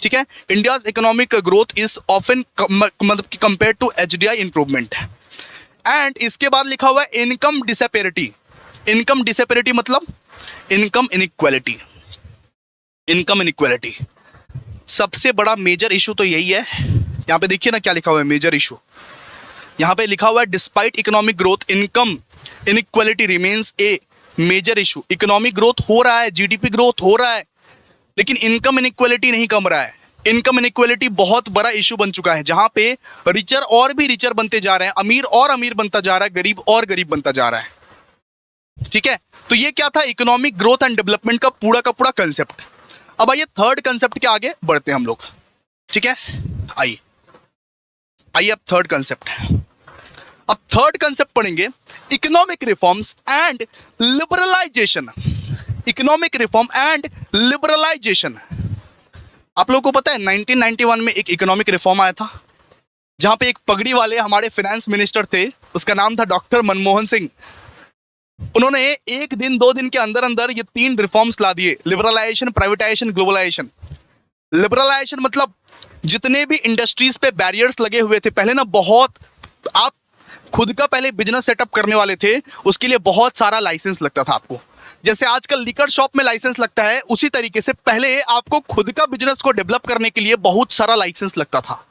S1: ठीक है। India's economic growth is often मतलब कि compare to HDI improvement. And इसके बाद लिखा हुआ है इनकम डिसेपेरिटी। इनकम डिसेपेरिटी मतलब इनकम इनइक्वालिटी। इनकम इनइक्वालिटी सबसे बड़ा मेजर इशू तो यही है। यहाँ पे देखिए ना क्या लिखा हुआ है, मेजर इशू। यहाँ पे लिखा हुआ है despite economic growth income inequality remains a major issue. Economic growth हो रहा है, जीडीपी ग्रोथ हो रहा है, लेकिन इनकम इनइक्वालिटी नहीं कम रहा है। इनकम इनइक्वालिटी बहुत बड़ा इशू बन चुका है, जहां पे रिचर और भी रिचर बनते जा रहे हैं, अमीर और अमीर बनता जा रहा है, गरीब और गरीब बनता जा रहा है, ठीक है। तो ये क्या था, इकोनॉमिक ग्रोथ एंड डेवलपमेंट का पूरा कंसेप्ट। अब आइए थर्ड कंसेप्ट के आगे बढ़ते हैं हम लोग, ठीक है। आइए अब थर्ड कंसेप्ट, अब थर्ड कंसेप्ट पढ़ेंगे economic reforms and liberalisation. Economic reform and liberalisation. आप लोगों को पता है 1991 में एक इकोनॉमिक रिफॉर्म आया था, जहां पे एक पगड़ी वाले हमारे फाइनेंस मिनिस्टर थे, उसका नाम था डॉक्टर मनमोहन सिंह। उन्होंने एक दिन 2 दिन के अंदर अंदर ये 3 रिफॉर्म्स ला दिए, लिबरलाइजेशन, प्राइवेटाइजेशन, ग्लोबलाइजेशन। लिबरलाइजेशन मतलब जितने भी इंडस्ट्रीज पे बैरियर्स लगे हुए थे पहले ना, बहुत, आप खुद का पहले बिजनेस सेटअप करने वाले थे, उसके लिए बहुत सारा लाइसेंस लगता था आपको। जैसे आजकल लिकर शॉप में लाइसेंस लगता है, उसी तरीके से पहले आपको खुद का बिजनेस को डेवलप करने के लिए बहुत सारा लाइसेंस लगता था।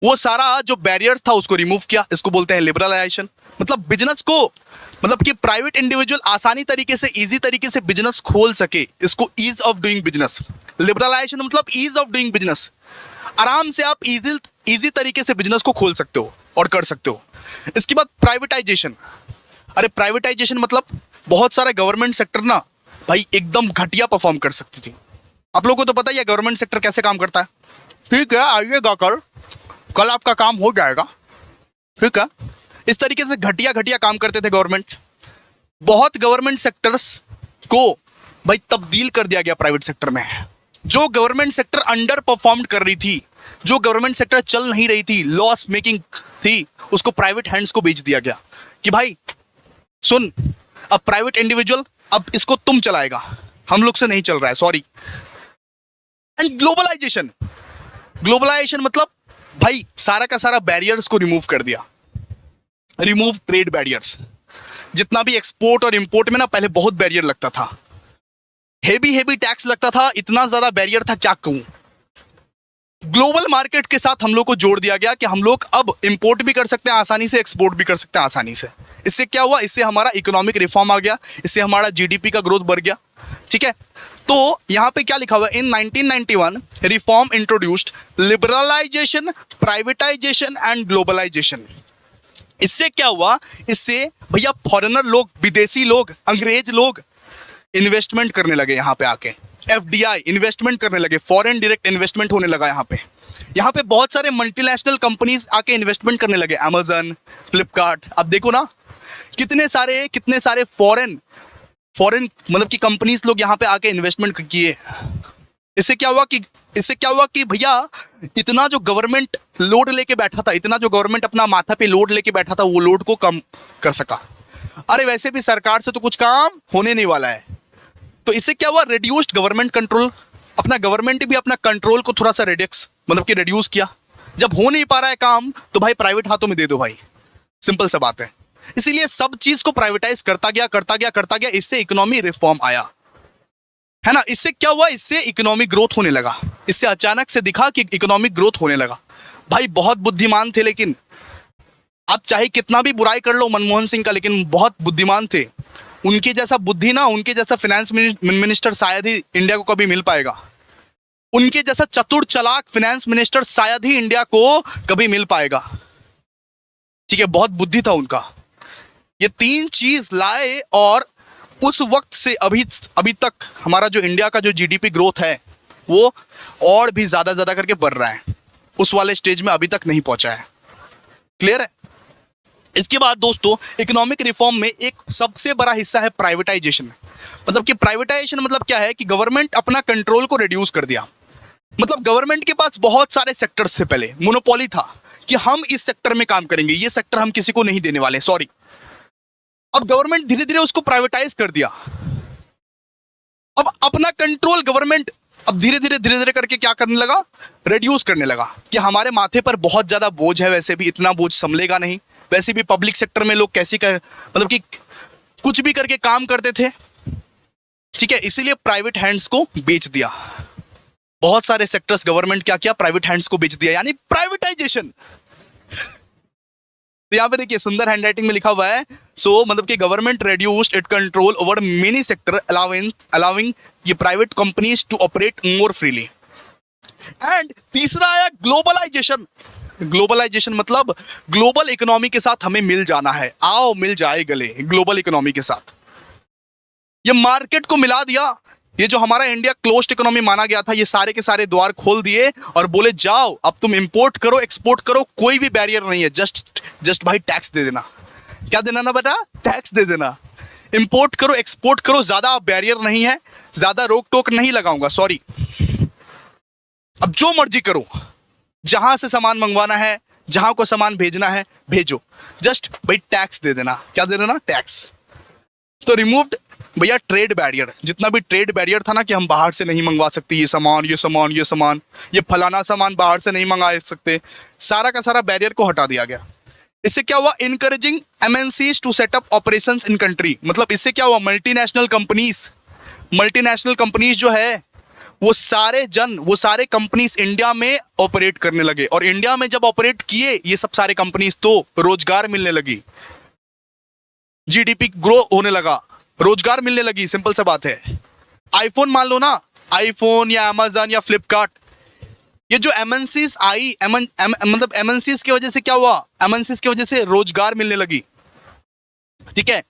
S1: वो सारा जो बैरियर्स था उसको रिमूव किया, इसको बोलते हैं लिबरलाइजेशन। मतलब बिजनेस को, मतलब कि प्राइवेट इंडिविजुअल आसानी तरीके से, इजी तरीके से बिजनेस खोल सके, इसको ease of doing business. Liberalisation मतलब ईज ऑफ डूइंग बिजनेस, आराम से आप इजी तरीके से बिजनेस को खोल सकते हो और कर सकते हो। इसके बाद प्राइवेटाइजेशन। अरे प्राइवेटाइजेशन मतलब बहुत सारा गवर्नमेंट सेक्टर ना भाई एकदम घटिया परफॉर्म कर सकती थी। आप लोगों को तो पता ही है गवर्नमेंट सेक्टर कैसे काम करता है। ठीक है, आइएगा कल आपका काम हो जाएगा, ठीक है। इस तरीके से घटिया घटिया काम करते थे गवर्नमेंट। बहुत गवर्नमेंट सेक्टर्स को भाई तब्दील कर दिया गया प्राइवेट सेक्टर में। जो गवर्नमेंट सेक्टर अंडर परफॉर्म कर रही थी, जो गवर्नमेंट सेक्टर चल नहीं रही थी, लॉस मेकिंग थी, उसको प्राइवेट हैंड्स को बेच दिया गया कि भाई सुन, अब प्राइवेट इंडिविजुअल, अब इसको तुम चलाएगा, हम लोग से नहीं चल रहा है, सॉरी। And globalisation. ग्लोबलाइजेशन मतलब भाई सारा का सारा बैरियर्स को रिमूव कर दिया, रिमूव ट्रेड बैरियर्स। जितना भी एक्सपोर्ट और इंपोर्ट में ना पहले बहुत बैरियर लगता था, हेवी टैक्स लगता था, इतना ज्यादा बैरियर था क्या कहूं। ग्लोबल मार्केट के साथ हम लोग को जोड़ दिया गया कि हम लोग अब इंपोर्ट भी कर सकते हैं आसानी से, एक्सपोर्ट भी कर सकते हैं आसानी से। इससे क्या हुआ, इससे हमारा इकोनॉमिक रिफॉर्म आ गया, इससे हमारा जीडीपी का ग्रोथ बढ़ गया। ठीक है, तो यहां पे क्या लिखा हुआ है, in 1991 reform introduced liberalisation, privatisation and globalisation. इससे क्या हुआ, इससे भैया फॉरेनर लोग, विदेशी लोग, अंग्रेज लोग इन्वेस्टमेंट करने लगे यहाँ पे आके, एफडीआई इन्वेस्टमेंट करने लगे, फॉरेन डायरेक्ट इन्वेस्टमेंट होने लगा यहाँ पे बहुत सारे मल्टीनेशनल कंपनीज आके इन्वेस्टमेंट करने लगे, अमेजन, फ्लिपकार्ट। अब देखो ना कितने सारे फॉरेन मतलब कि कंपनीज लोग यहाँ पे आके इन्वेस्टमेंट किए। इससे क्या हुआ कि भैया इतना जो गवर्नमेंट लोड लेके बैठा था, इतना जो गवर्नमेंट अपना माथा पे लोड लेके बैठा था, वो लोड को कम कर सका। अरे वैसे भी सरकार से तो कुछ काम होने नहीं वाला है, तो इससे क्या हुआ, रिड्यूस्ड गवर्नमेंट कंट्रोल। अपना गवर्नमेंट भी अपना कंट्रोल को थोड़ा सा रिड्यूस किया। जब हो नहीं पा रहा है काम तो भाई प्राइवेट हाथों में दे दो भाई, सिंपल सा बात है। इसीलिए सब चीज को प्राइवेटाइज करता गया। इससे इकोनॉमी रिफॉर्म आया, है ना। इससे क्या हुआ, इससे इकोनॉमिक ग्रोथ होने लगा। इससे अचानक से दिखा कि इकोनॉमिक ग्रोथ होने लगा। भाई बहुत बुद्धिमान थे, लेकिन आप चाहे कितना भी बुराई कर लो मनमोहन सिंह का, लेकिन बहुत बुद्धिमान थे। उनके जैसा बुद्धि ना, उनके जैसा फाइनेंस मिनिस्टर शायद ही इंडिया को कभी मिल पाएगा। उनके जैसा चतुर चालाक फाइनेंस मिनिस्टर शायद ही इंडिया को कभी मिल पाएगा। ठीक है, बहुत बुद्धि था उनका। ये तीन चीज लाए और उस वक्त से अभी तक हमारा जो इंडिया का जो जीडीपी ग्रोथ है वो और भी ज्यादा करके बढ़ रहा है। उस वाले स्टेज में अभी तक नहीं पहुंचा है। क्लियर है। इसके बाद दोस्तों, इकोनॉमिक रिफॉर्म में एक सबसे बड़ा हिस्सा है प्राइवेटाइजेशन। मतलब कि प्राइवेटाइजेशन मतलब क्या है कि गवर्नमेंट अपना कंट्रोल को रिड्यूस कर दिया। मतलब गवर्नमेंट के पास बहुत सारे सेक्टर्स थे, पहले मोनोपोली था कि हम इस सेक्टर में काम करेंगे, ये सेक्टर हम किसी को नहीं देने वाले, सॉरी। अब गवर्नमेंट धीरे धीरे उसको प्राइवेटाइज कर दिया। अब अपना कंट्रोल गवर्नमेंट अब धीरे धीरे करके क्या करने लगा, रिड्यूस करने लगा कि हमारे माथे पर बहुत ज्यादा बोझ है, वैसे भी इतना बोझ संभलेगा नहीं। वैसे भी पब्लिक सेक्टर में लोग कैसे मतलब कि कुछ भी करके काम करते थे। ठीक है, इसीलिए प्राइवेट हैंड्स को बेच दिया। बहुत सारे सेक्टर्स गवर्नमेंट क्या किया, प्राइवेट हैंड्स को बेच दिया, यानी प्राइवेटाइजेशन। तो यहां पे देखिए सुंदर हैंडराइटिंग में लिखा हुआ है, सो मतलब कि government reduced it control over many sector allowing ये private companies to operate more freely. And तीसरा आया ग्लोबलाइजेशन। ग्लोबलाइजेशन मतलब ग्लोबल इकोनॉमी के साथ हमें मिल जाना है, आओ मिल जाए गले ग्लोबल इकोनॉमी के साथ। ये मार्केट को मिला दिया। ये जो हमारा इंडिया क्लोज्ड इकोनॉमी माना गया था, ये सारे के सारे द्वार खोल दिए और बोले जाओ अब तुम इंपोर्ट करो, एक्सपोर्ट करो, कोई भी बैरियर नहीं है, जस्ट भाई टैक्स दे देना। क्या देना ना बेटा, टैक्स दे देना। इंपोर्ट करो, एक्सपोर्ट करो, ज्यादा बैरियर नहीं है, ज्यादा रोक टोक नहीं लगाऊंगा, सॉरी। अब जो मर्जी करो, जहां से सामान मंगवाना है, जहां को सामान भेजना है भेजो, जस्ट भाई टैक्स दे देना। क्या दे देना, टैक्स। तो रिमूव्ड भैया ट्रेड बैरियर। जितना भी ट्रेड बैरियर था ना कि हम बाहर से नहीं मंगवा सकते ये सामान, ये फलाना सामान बाहर से नहीं मंगा सकते, सारा का सारा बैरियर को हटा दिया गया। इससे क्या हुआ, encouraging MNCs to set up operations in country. मतलब इससे क्या हुआ, मल्टीनेशनल कंपनीज जो है वो सारे कंपनीज इंडिया में ऑपरेट करने लगे। और इंडिया में जब ऑपरेट किए ये सब सारे कंपनीज, तो रोजगार मिलने लगी, जीडीपी ग्रो होने लगा, रोजगार मिलने लगी। सिंपल सा बात है। आईफोन मान लो ना, आईफोन या अमेजन या फ्लिपकार्ट, ये जो एमएनसीज आई, मतलब एमएनसीज की वजह से क्या हुआ, एमएनसीज की वजह से रोजगार मिलने लगी। ठीक है,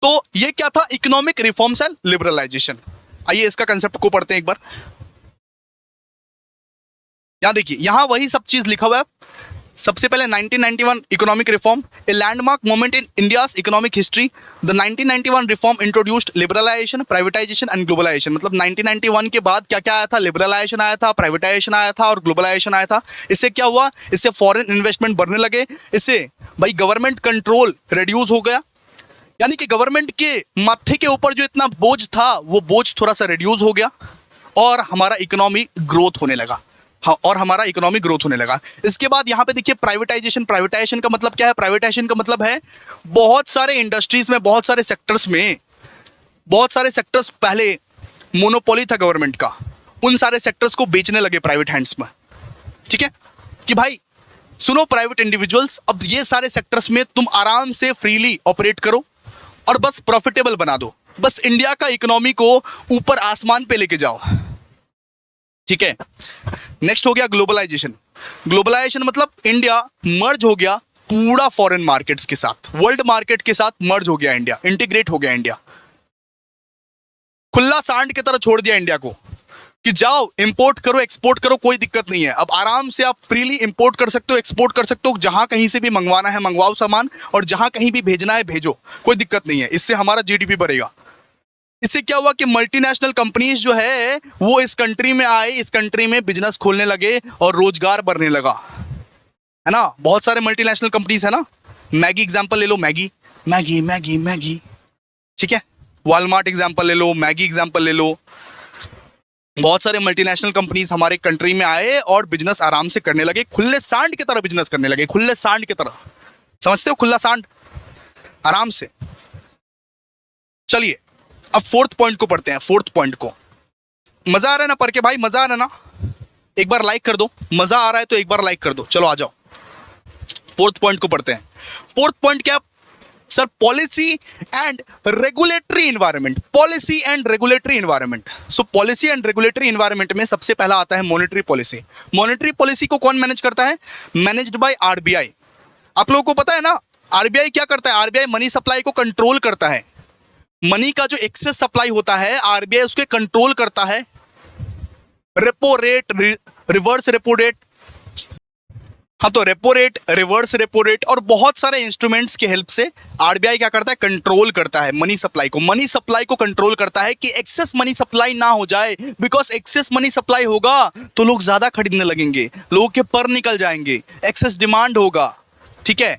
S1: तो ये क्या था, इकोनॉमिक रिफॉर्म्स एंड लिबरलाइजेशन। आइए इसका कंसेप्ट को पढ़ते हैं एक बार। यहां देखिए, यहां वही सब चीज लिखा हुआ है। सबसे पहले 1991 economic reform, a landmark moment in India's economic history. The 1991 reform introduced liberalisation, privatisation and globalisation. मतलब 1991 के बाद क्या क्या आया था, लिबरलाइजेशन आया था, प्राइवेटाइजेशन आया था और ग्लोबलाइजेशन आया था। इससे क्या हुआ, इससे फॉरेन इन्वेस्टमेंट बढ़ने लगे, इससे भाई गवर्नमेंट कंट्रोल रिड्यूस हो गया, यानी कि गवर्नमेंट के माथे के ऊपर जो इतना बोझ था वो बोझ थोड़ा सा रिड्यूस हो गया और हमारा इकोनॉमी ग्रोथ होने लगा। हाँ, और हमारा इकोनॉमिक ग्रोथ होने लगा। इसके बाद यहाँ पे देखिए प्राइवेटाइजेशन। प्राइवेटाइजेशन का मतलब क्या है? प्राइवेटाइजेशन का मतलब है बहुत सारे इंडस्ट्रीज में, बहुत सारे सेक्टर्स पहले मोनोपोली था गवर्नमेंट का, उन सारे सेक्टर्स को बेचने लगे प्राइवेट हैंड्स में। ठीक है कि भाई सुनो प्राइवेट इंडिविजुअल्स, अब ये सारे सेक्टर्स में तुम आराम से फ्रीली ऑपरेट करो और बस प्रॉफिटेबल बना दो, बस इंडिया का इकोनॉमी को ऊपर आसमान पे लेके जाओ। ठीक है, नेक्स्ट हो गया ग्लोबलाइजेशन। ग्लोबलाइजेशन मतलब इंडिया मर्ज हो गया पूरा फॉरेन मार्केट्स के साथ, वर्ल्ड मार्केट के साथ मर्ज हो गया इंडिया, इंटीग्रेट हो गया इंडिया। खुला सांड की तरह छोड़ दिया इंडिया को कि जाओ इंपोर्ट करो, एक्सपोर्ट करो, कोई दिक्कत नहीं है। अब आराम से आप फ्रीली इंपोर्ट कर सकते हो, एक्सपोर्ट कर सकते हो, जहां कहीं से भी मंगवाना है मंगवाओ सामान, और जहां कहीं भी भेजना है भेजो, कोई दिक्कत नहीं है। इससे हमारा जीडीपी बढ़ेगा। इससे क्या हुआ कि मल्टीनेशनल कंपनीज जो है वो इस कंट्री में आए, इस कंट्री में बिजनेस खोलने लगे और रोजगार बढ़ने लगा, है ना। बहुत सारे मल्टीनेशनल कंपनीज है ना, मैगी एग्जांपल ले लो, मैगी मैगी मैगी मैगी, ठीक है। वॉलमार्ट एग्जांपल ले लो, मैगी एग्जांपल ले लो। बहुत सारे मल्टीनेशनल कंपनीज हमारे कंट्री में आए और बिजनेस आराम से करने लगे, खुले सांड की तरह बिजनेस करने लगे, खुले सांड की तरह, समझते हो, खुला सांड, आराम से। चलिए अब फोर्थ पॉइंट को पढ़ते हैं। फोर्थ पॉइंट को, मजा आ रहा है ना पढ़ के भाई, मजा आ रहा है ना? एक बार लाइक कर दो, मजा आ रहा है तो एक बार लाइक कर दो। चलो आ जाओ, फोर्थ पॉइंट को पढ़ते हैं। फोर्थ पॉइंट क्या sir? Policy and regulatory environment. Policy and regulatory environment. So policy and regulatory environment में सबसे पहला आता है मॉनेटरी पॉलिसी। मॉनेटरी पॉलिसी को कौन मैनेज करता है? Managed by RBI. आप लोगों को पता है ना आरबीआई क्या करता है? आरबीआई मनी सप्लाई को कंट्रोल करता है। मनी का जो एक्सेस सप्लाई होता है आरबीआई उसके कंट्रोल करता है। Repo rate, reverse repo rate, हाँ तो repo rate, reverse repo rate और बहुत सारे इंस्ट्रूमेंट्स के हेल्प से आरबीआई क्या करता है? कंट्रोल करता है मनी सप्लाई को। मनी सप्लाई को कंट्रोल करता है कि एक्सेस मनी सप्लाई ना हो जाए, बिकॉज एक्सेस मनी सप्लाई होगा तो लोग ज्यादा खरीदने लगेंगे, लोगों के पर निकल जाएंगे, एक्सेस डिमांड होगा। ठीक है,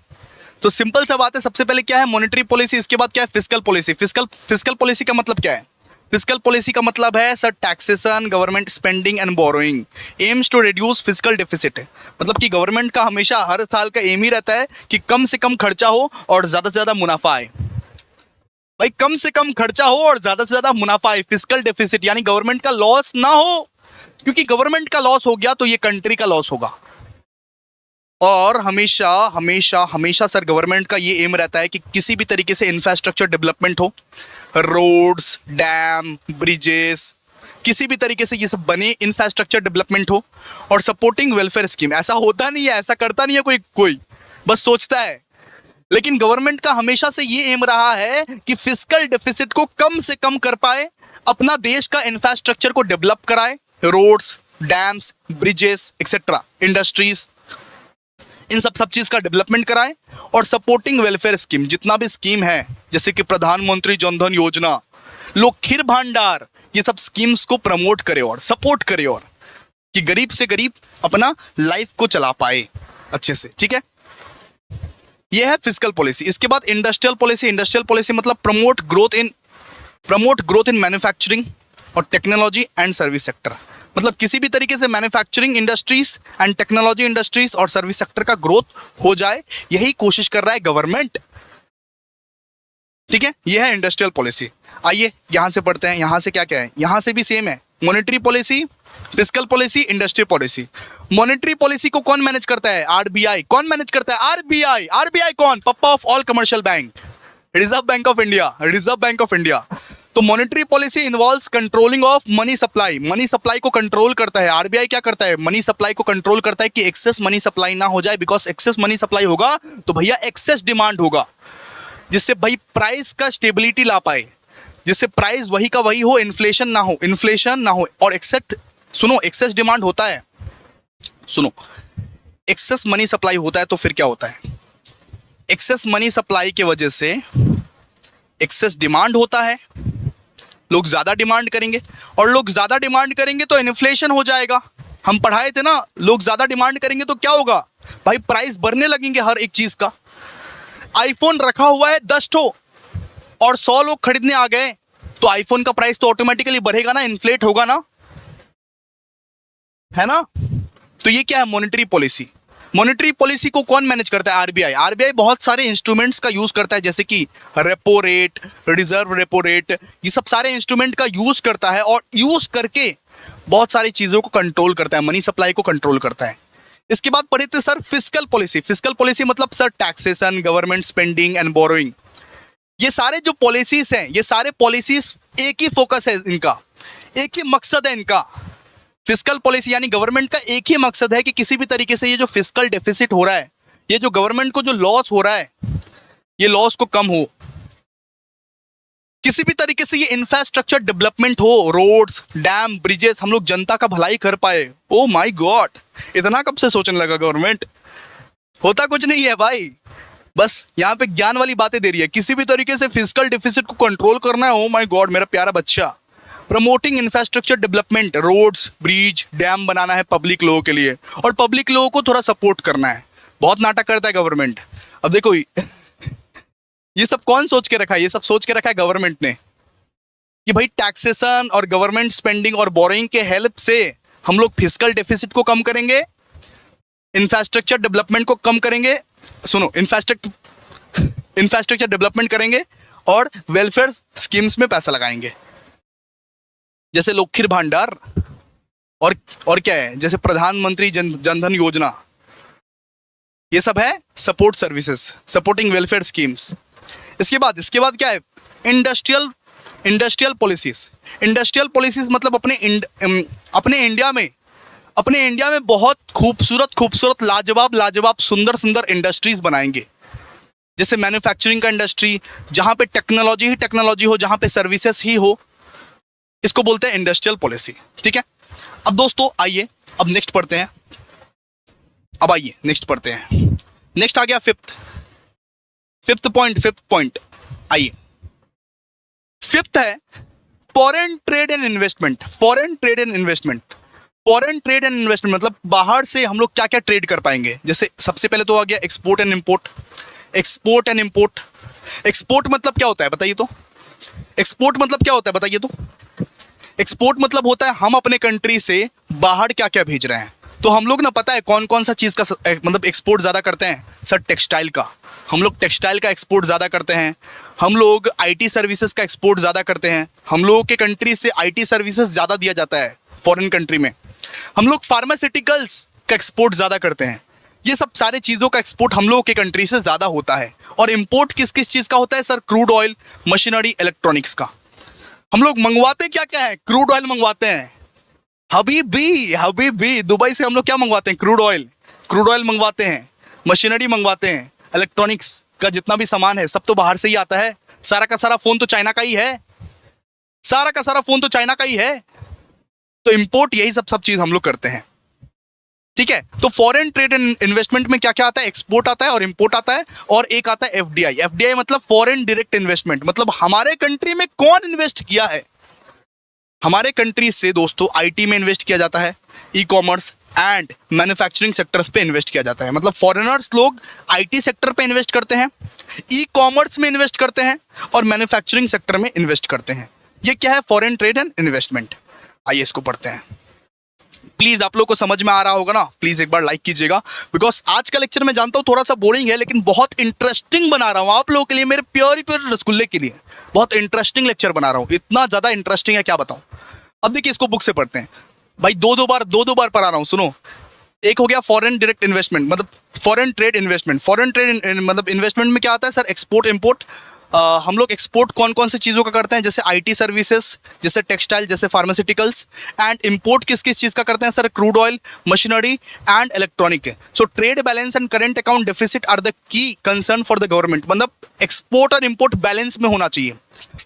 S1: तो सिंपल सा बात है। सबसे पहले क्या है? Monetary policy. इसके बाद क्या है? Fiscal policy. फिस्कल पॉलिसी का मतलब क्या है? फिस्कल पॉलिसी का मतलब है sir taxation, government spending and borrowing, aims to reduce fiscal deficit. मतलब कि गवर्नमेंट का हमेशा हर साल का एम ही रहता है कि कम से कम खर्चा हो और ज्यादा से ज्यादा मुनाफा आए। भाई कम से कम खर्चा हो और ज्यादा से ज्यादा मुनाफा आए, फिस्कल डेफिसिट, यानी गवर्नमेंट का लॉस ना हो, क्योंकि गवर्नमेंट का लॉस हो गया तो ये कंट्री का लॉस होगा। और हमेशा हमेशा हमेशा सर गवर्नमेंट का ये एम रहता है कि किसी भी तरीके से इंफ्रास्ट्रक्चर डेवलपमेंट हो, रोड्स, डैम, ब्रिजेस, किसी भी तरीके से ये सब बने, इंफ्रास्ट्रक्चर डेवलपमेंट हो, और सपोर्टिंग वेलफेयर स्कीम। ऐसा होता नहीं है, ऐसा करता नहीं है कोई बस सोचता है। लेकिन गवर्नमेंट का हमेशा से ये एम रहा है कि फिस्कल डेफिसिट को कम से कम कर पाए, अपना देश का इंफ्रास्ट्रक्चर को डेवलप कराए, roads, dams, bridges etcetera, industries, इन सब चीज का डेवलपमेंट कराएं, और सपोर्टिंग वेलफेयर स्कीम, जितना भी स्कीम है जैसे कि प्रधानमंत्री जनधन योजना, लखीर भंडार, ये सब स्कीम्स को प्रमोट करे और सपोर्ट करे, और कि गरीब से गरीब अपना लाइफ को चला पाए अच्छे से। ठीक है, ये है फिस्कल पॉलिसी। इसके बाद इंडस्ट्रियल पॉलिसी। इंडस्ट्रियल पॉलिसी मतलब प्रमोट ग्रोथ इन मैन्युफैक्चरिंग और टेक्नोलॉजी एंड सर्विस सेक्टर। मतलब किसी भी तरीके से manufacturing industries and technology industries और सर्विस सेक्टर का ग्रोथ हो जाए, यही कोशिश कर रहा है गवर्नमेंट। ठीक है, यह है इंडस्ट्रियल पॉलिसी। आइए यहां से पढ़ते हैं, यहां से क्या क्या है, यहां से भी सेम है, monetary policy, fiscal policy, industrial policy. Monetary policy को कौन मैनेज करता है? आरबीआई। कौन मैनेज करता है? आरबीआई। आरबीआई कौन? पप्पा of all commercial bank, reserve bank of India, reserve bank of India. तो monetary policy involves controlling of money supply. Money supply को कंट्रोल करता है। आरबीआई क्या करता है? मनी सप्लाई को कंट्रोल करता है कि एक्सेस मनी सप्लाई ना हो जाए, बिकॉज एक्सेस मनी सप्लाई होगा तो भैया एक्सेस डिमांड होगा, जिससे भाई प्राइस का स्टेबिलिटी ला पाए, जिससे प्राइस वही का वही हो, इन्फ्लेशन ना हो। और एक्सेस डिमांड होता है, सुनो, एक्सेस मनी सप्लाई होता है तो फिर क्या होता है? एक्सेस मनी सप्लाई की वजह से एक्सेस डिमांड होता है, लोग ज्यादा डिमांड करेंगे, और लोग ज्यादा डिमांड करेंगे तो इन्फ्लेशन हो जाएगा। हम पढ़ाए थे ना, लोग ज्यादा डिमांड करेंगे तो क्या होगा भाई? प्राइस बढ़ने लगेंगे हर एक चीज का। आईफोन रखा हुआ है 10 ठो और 100 लोग खरीदने आ गए तो आईफोन का प्राइस तो ऑटोमेटिकली बढ़ेगा ना, इन्फ्लेट होगा ना, है ना। तो ये क्या है? Monetary policy. मॉनेटरी पॉलिसी को कौन मैनेज करता है? आरबीआई। आरबीआई बहुत सारे इंस्ट्रूमेंट्स का यूज करता है, जैसे कि repo rate, reserve repo rate, ये सब सारे इंस्ट्रूमेंट का यूज करता है और यूज करके बहुत सारी चीजों को कंट्रोल करता है, मनी सप्लाई को कंट्रोल करता है। इसके बाद पढ़े थे sir fiscal policy. Fiscal policy मतलब sir taxation, government spending and borrowing. ये सारे जो पॉलिसीज हैं, ये सारे पॉलिसीज एक ही फोकस है इनका, एक ही मकसद है इनका। फिस्कल पॉलिसी यानी गवर्नमेंट का एक ही मकसद है कि किसी भी तरीके से ये जो फिस्कल डेफिसिट हो रहा है, ये जो गवर्नमेंट को जो लॉस हो रहा है, ये लॉस को कम हो, किसी भी तरीके से ये इंफ्रास्ट्रक्चर डेवलपमेंट हो, रोड्स, डैम, ब्रिजेस, हम लोग जनता का भलाई कर पाए। ओ माय गॉड, इतना कब से सोचने लगा गवर्नमेंट? होता कुछ नहीं है भाई, बस यहाँ पे ज्ञान वाली बातें दे रही है। किसी भी तरीके से फिस्कल डेफिसिट को कंट्रोल करना है। ओ माय गॉड मेरा प्यारा बच्चा। Promoting infrastructure development, roads, bridge, dam बनाना है पब्लिक लोगों के लिए, और पब्लिक लोगों को थोड़ा सपोर्ट करना है। बहुत नाटक करता है गवर्नमेंट। अब देखो ये सब कौन सोच के रखा है? ये सब सोच के रखा है गवर्नमेंट ने कि भाई टैक्सेशन और गवर्नमेंट स्पेंडिंग और बोरोइंग के हेल्प से हम लोग फिस्कल डेफिसिट को कम करेंगे, इंफ्रास्ट्रक्चर डेवलपमेंट को कम करेंगे, सुनो, इंफ्रास्ट्रक्चर डेवलपमेंट करेंगे और वेलफेयर स्कीम्स में पैसा लगाएंगे, जैसे लखीर भंडार और क्या है, जैसे प्रधानमंत्री जनधन योजना। ये सब है support services, supporting welfare schemes. इसके बाद क्या है? Industrial policies. इंडस्ट्रियल पॉलिसीज मतलब अपने इंडिया में बहुत खूबसूरत लाजवाब सुंदर इंडस्ट्रीज बनाएंगे, जैसे मैन्युफैक्चरिंग का इंडस्ट्री, जहां पे टेक्नोलॉजी हो, जहां पे सर्विसेज ही हो, इसको बोलते हैं इंडस्ट्रियल पॉलिसी। ठीक है, अब दोस्तों आइए अब नेक्स्ट पढ़ते हैं। नेक्स्ट आ गया फिफ्थ पॉइंट। आइए, फिफ्थ है foreign trade and investment. Foreign trade and investment मतलब बाहर से हम लोग क्या क्या ट्रेड कर पाएंगे। जैसे सबसे पहले तो आ गया एक्सपोर्ट एंड इंपोर्ट। एक्सपोर्ट मतलब क्या होता है बताइए तो? एक्सपोर्ट मतलब होता है हम अपने कंट्री से बाहर क्या क्या भेज रहे हैं। तो हम लोग ना, पता है कौन कौन सा चीज़ का मतलब एक्सपोर्ट ज़्यादा करते हैं? सर टेक्सटाइल का। हम लोग टेक्सटाइल का एक्सपोर्ट ज़्यादा करते हैं। हम लोग आईटी सर्विसेज का एक्सपोर्ट ज़्यादा करते हैं। हम लोगों के कंट्री से आईटी सर्विसेज ज़्यादा दिया जाता है फॉरेन कंट्री में। हम लोग फार्मास्यूटिकल्स का एक्सपोर्ट ज़्यादा करते हैं। ये सब सारे चीज़ों का एक्सपोर्ट हम लोगों के कंट्री से ज़्यादा होता है। और इम्पोर्ट किस किस चीज़ का होता है sir? Crude oil, machinery, electronics का। हम लोग मंगवाते क्या क्या है? क्रूड ऑयल मंगवाते हैं। हबीबी दुबई से हम लोग क्या मंगवाते हैं? क्रूड ऑयल मंगवाते हैं, मशीनरी मंगवाते हैं, इलेक्ट्रॉनिक्स का जितना भी सामान है सब तो बाहर से ही आता है। सारा का सारा फोन तो चाइना का ही है। तो इंपोर्ट यही सब चीज हम लोग करते हैं। ठीक है, तो फॉरेन ट्रेड एंड इन्वेस्टमेंट में क्या क्या आता है? एक्सपोर्ट आता है और इंपोर्ट आता है, और एक आता है एफडीआई मतलब फॉरेन डायरेक्ट इन्वेस्टमेंट। मतलब हमारे कंट्री में कौन इन्वेस्ट किया है? हमारे कंट्री से दोस्तों आईटी में इन्वेस्ट किया जाता है, ई कॉमर्स एंड मैन्युफैक्चरिंग सेक्टर्स पे इन्वेस्ट किया जाता है। मतलब फॉरेनर्स लोग आईटी सेक्टर पे इन्वेस्ट करते हैं, ई कॉमर्स में इन्वेस्ट करते हैं और मैन्युफैक्चरिंग सेक्टर में इन्वेस्ट करते हैं। ये क्या है? Foreign trade and investment. आइए इसको पढ़ते हैं। प्लीज आप लोग को समझ में आ रहा होगा ना? प्लीज एक बार लाइक कीजिएगा, बिकॉज आज का लेक्चर मैं जानता हूँ थोड़ा सा बोरिंग है, लेकिन बहुत इंटरेस्टिंग बना रहा हूँ आप लोगों के लिए, मेरे प्योर रसगुल्ले के लिए बहुत इंटरेस्टिंग लेक्चर बना रहा हूँ। इतना ज्यादा इंटरेस्टिंग है क्या बताऊं। अब देखिए इसको बुक से पढ़ते हैं भाई, दो बार पढ़ा रहा हूँ, सुनो। एक हो गया फॉरेन डायरेक्ट इन्वेस्टमेंट मतलब foreign trade investment. Foreign trade मतलब इन्वेस्टमेंट में क्या आता है सर? Export import. हम लोग एक्सपोर्ट कौन कौन सी चीज़ों का करते हैं? जैसे आईटी सर्विसेज, जैसे टेक्सटाइल, जैसे फार्मास्यूटिकल्स। एंड इंपोर्ट किस किस चीज़ का करते हैं sir? Crude oil, machinery and electronic. So trade balance and current account deficit are the key concern for the government. मतलब एक्सपोर्ट और इंपोर्ट बैलेंस में होना चाहिए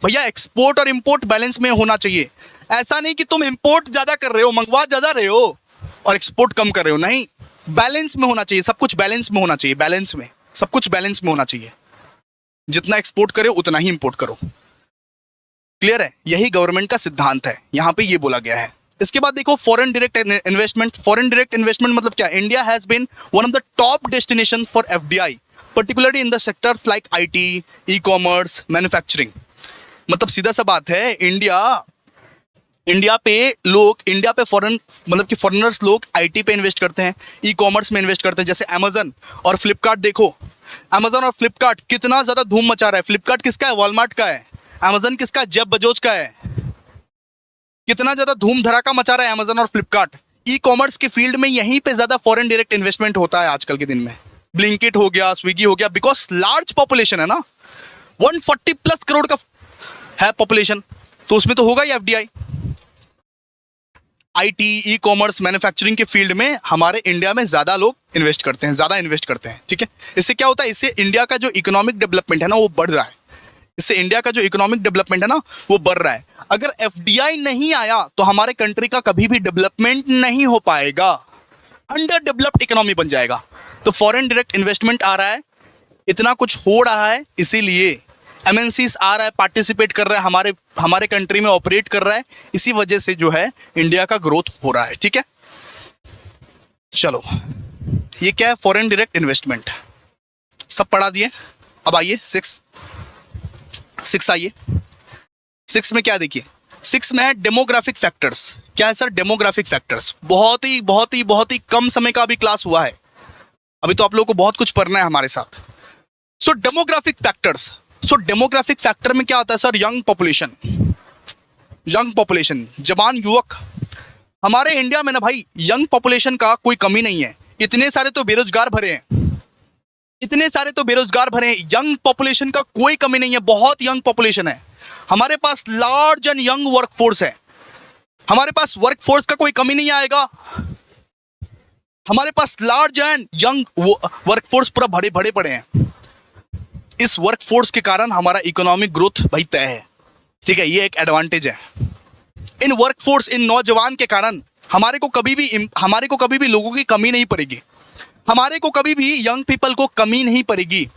S1: भैया, एक्सपोर्ट और इंपोर्ट बैलेंस में होना चाहिए। ऐसा नहीं कि तुम इंपोर्ट ज़्यादा कर रहे हो, मंगवा ज़्यादा रहे हो और एक्सपोर्ट कम कर रहे हो, नहीं। बैलेंस में होना चाहिए, सब कुछ बैलेंस में होना चाहिए, सब कुछ बैलेंस में होना चाहिए। जितना एक्सपोर्ट करो उतना ही इंपोर्ट करो। क्लियर है? यही गवर्नमेंट का सिद्धांत है, यहां पे ये बोला गया है। इसके बाद देखो foreign direct investment. Foreign direct investment मतलब क्या? India has been one of the top destination for FDI, particularly in the sectors like IT, e commerce, manufacturing. मतलब सीधा सा बात है, इंडिया इंडिया पे फॉरेन मतलब कि फॉरेनर्स लोग आईटी पे इन्वेस्ट करते हैं, ई कॉमर्स में इन्वेस्ट करते हैं। जैसे अमेजन और फ्लिपकार्ट देखो, अमेजन और फ्लिपकार्ट कितना ज़्यादा धूम मचा रहा है। फ्लिपकार्ट किसका है? वॉलमार्ट का है। अमेजन किसका है? जेफ बेजोस का है। कितना ज़्यादा धूम धड़ाका मचा रहा है अमेजन और फ्लिपकार्ट। ई कॉमर्स के फील्ड में यहीं पे ज़्यादा फॉरेन डायरेक्ट इन्वेस्टमेंट होता है आजकल के दिन में। ब्लिंकिट हो गया, स्विगी हो गया, बिकॉज लार्ज पॉपुलेशन है ना, 140 प्लस करोड़ का है पॉपुलेशन, तो उसमें तो होगा ही FDI. IT, e commerce, manufacturing के फील्ड में हमारे इंडिया में ज़्यादा लोग इन्वेस्ट करते हैं, ज़्यादा इन्वेस्ट करते हैं। ठीक है, इससे क्या होता है? इससे इंडिया का जो इकोनॉमिक डेवलपमेंट है ना वो बढ़ रहा है। इससे इंडिया का जो इकोनॉमिक डेवलपमेंट है ना वो बढ़ रहा है। अगर एफडीआई नहीं आया तो हमारे कंट्री का कभी भी डेवलपमेंट नहीं हो पाएगा, अंडर डेवलप्ड इकोनॉमी बन जाएगा। तो फॉरेन डायरेक्ट इन्वेस्टमेंट आ रहा है, इतना कुछ हो रहा है, इसीलिए एमएनसीज आ रहा है, पार्टिसिपेट कर रहा है, हमारे कंट्री में ऑपरेट कर रहा है, इसी वजह से जो है इंडिया का ग्रोथ हो रहा है। ठीक है, चलो ये क्या है? फॉरेन डायरेक्ट इन्वेस्टमेंट सब पढ़ा दिए। अब आइए सिक्स आइए। 6 में क्या देखिए? 6 में है डेमोग्राफिक फैक्टर्स। क्या है सर? Demographic factors. बहुत ही कम समय का अभी क्लास हुआ है, अभी तो आप लोगों को बहुत कुछ पढ़ना है हमारे साथ। सो डेमोग्राफिक फैक्टर्स। सो डेमोग्राफिक फैक्टर में क्या होता है सर? यंग पॉपुलेशन, जवान युवक। हमारे इंडिया में ना भाई यंग पॉपुलेशन का कोई कमी नहीं है। इतने सारे तो बेरोजगार भरे हैं, यंग पॉपुलेशन का कोई कमी नहीं है, बहुत यंग पॉपुलेशन है। हमारे पास लार्ज एंड यंग वर्कफोर्स है, हमारे पास वर्कफोर्स का कोई कमी नहीं आएगा। हमारे पास लार्ज एंड यंग वर्कफोर्स पूरा भरे पड़े हैं। इस वर्कफोर्स के कारण हमारा इकोनॉमिक ग्रोथ भाई तय है। ठीक है, ये एक एडवांटेज है। इन वर्कफोर्स, इन नौजवान के कारण हमारे को कभी भी लोगों की कमी नहीं पड़ेगी, हमारे को कभी भी यंग पीपल को कमी नहीं पड़ेगी।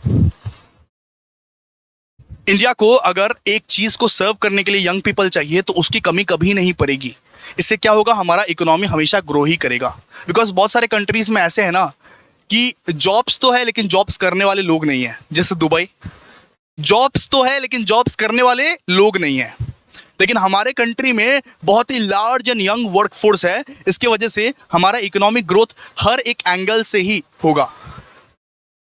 S1: इंडिया को अगर एक चीज को सर्व करने के लिए यंग पीपल चाहिए तो उसकी कमी कभी नहीं पड़ेगी। इससे क्या होगा? हमारा इकोनॉमी हमेशा ग्रो ही करेगा। बिकॉज बहुत सारे कंट्रीज में ऐसे है ना कि जॉब्स तो है लेकिन जॉब्स करने वाले लोग नहीं है। जैसे दुबई, जॉब्स तो है लेकिन जॉब्स करने वाले लोग नहीं है। लेकिन हमारे कंट्री में बहुत ही लार्ज एंड यंग वर्कफोर्स है, इसके वजह से हमारा इकोनॉमिक ग्रोथ हर एक एंगल से ही होगा,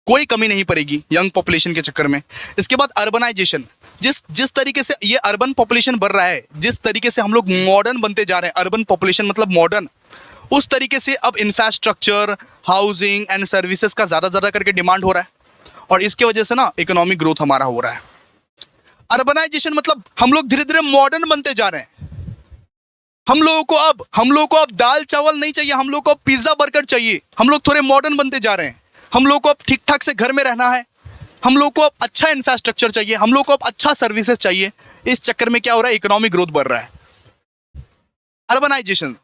S1: कोई कमी नहीं पड़ेगी यंग पॉपुलेशन के चक्कर में। इसके बाद अर्बनाइजेशन। जिस तरीके से ये अर्बन पॉपुलेशन बढ़ रहा है, जिस तरीके से हम लोग मॉडर्न बनते जा रहे हैं, अर्बन पॉपुलेशन मतलब मॉडर्न, उस तरीके से अब इंफ्रास्ट्रक्चर, हाउसिंग एंड सर्विसेज का ज़्यादा करके डिमांड हो रहा है, और इसके वजह से ना इकोनॉमिक ग्रोथ हमारा हो रहा है। अर्बनाइजेशन मतलब हम लोग धीरे धीरे मॉडर्न बनते जा रहे हैं। हम लोगों को अब दाल चावल नहीं चाहिए, हम लोग को अब पिज्जा बर्गर चाहिए। हम लोग थोड़े मॉडर्न बनते जा रहे हैं। हम लोग को अब ठीक ठाक से घर में रहना है, हम लोग को अब अच्छा इंफ्रास्ट्रक्चर चाहिए, हम लोग को अब अच्छा सर्विसेज चाहिए। इस चक्कर में क्या हो रहा है? इकोनॉमिक ग्रोथ बढ़ रहा है। अर्बनाइजेशन,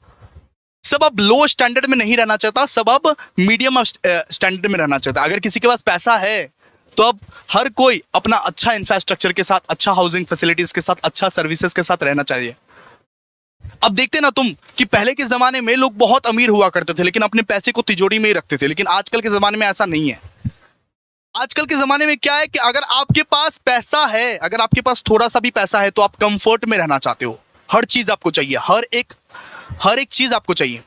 S1: सब अब लो स्टैंडर्ड में नहीं रहना चाहता, सब अब मीडियम स्टैंडर्ड में रहना चाहता। अगर किसी के पास पैसा है तो अब हर कोई अपना अच्छा इंफ्रास्ट्रक्चर के साथ, अच्छा हाउसिंग फैसिलिटीज के साथ, अच्छा सर्विसेज के साथ रहना चाहिए। अब देखते ना तुम कि पहले के जमाने में लोग बहुत अमीर हुआ करते थे लेकिन अपने पैसे को तिजोरी में ही रखते थे, लेकिन आजकल के जमाने में ऐसा नहीं है। आजकल के ज़माने में क्या है कि अगर आपके पास पैसा है, अगर आपके पास थोड़ा सा भी पैसा है तो आप कंफर्ट में रहना चाहते हो। हर चीज़ आपको चाहिए, हर एक चीज़ आपको चाहिए,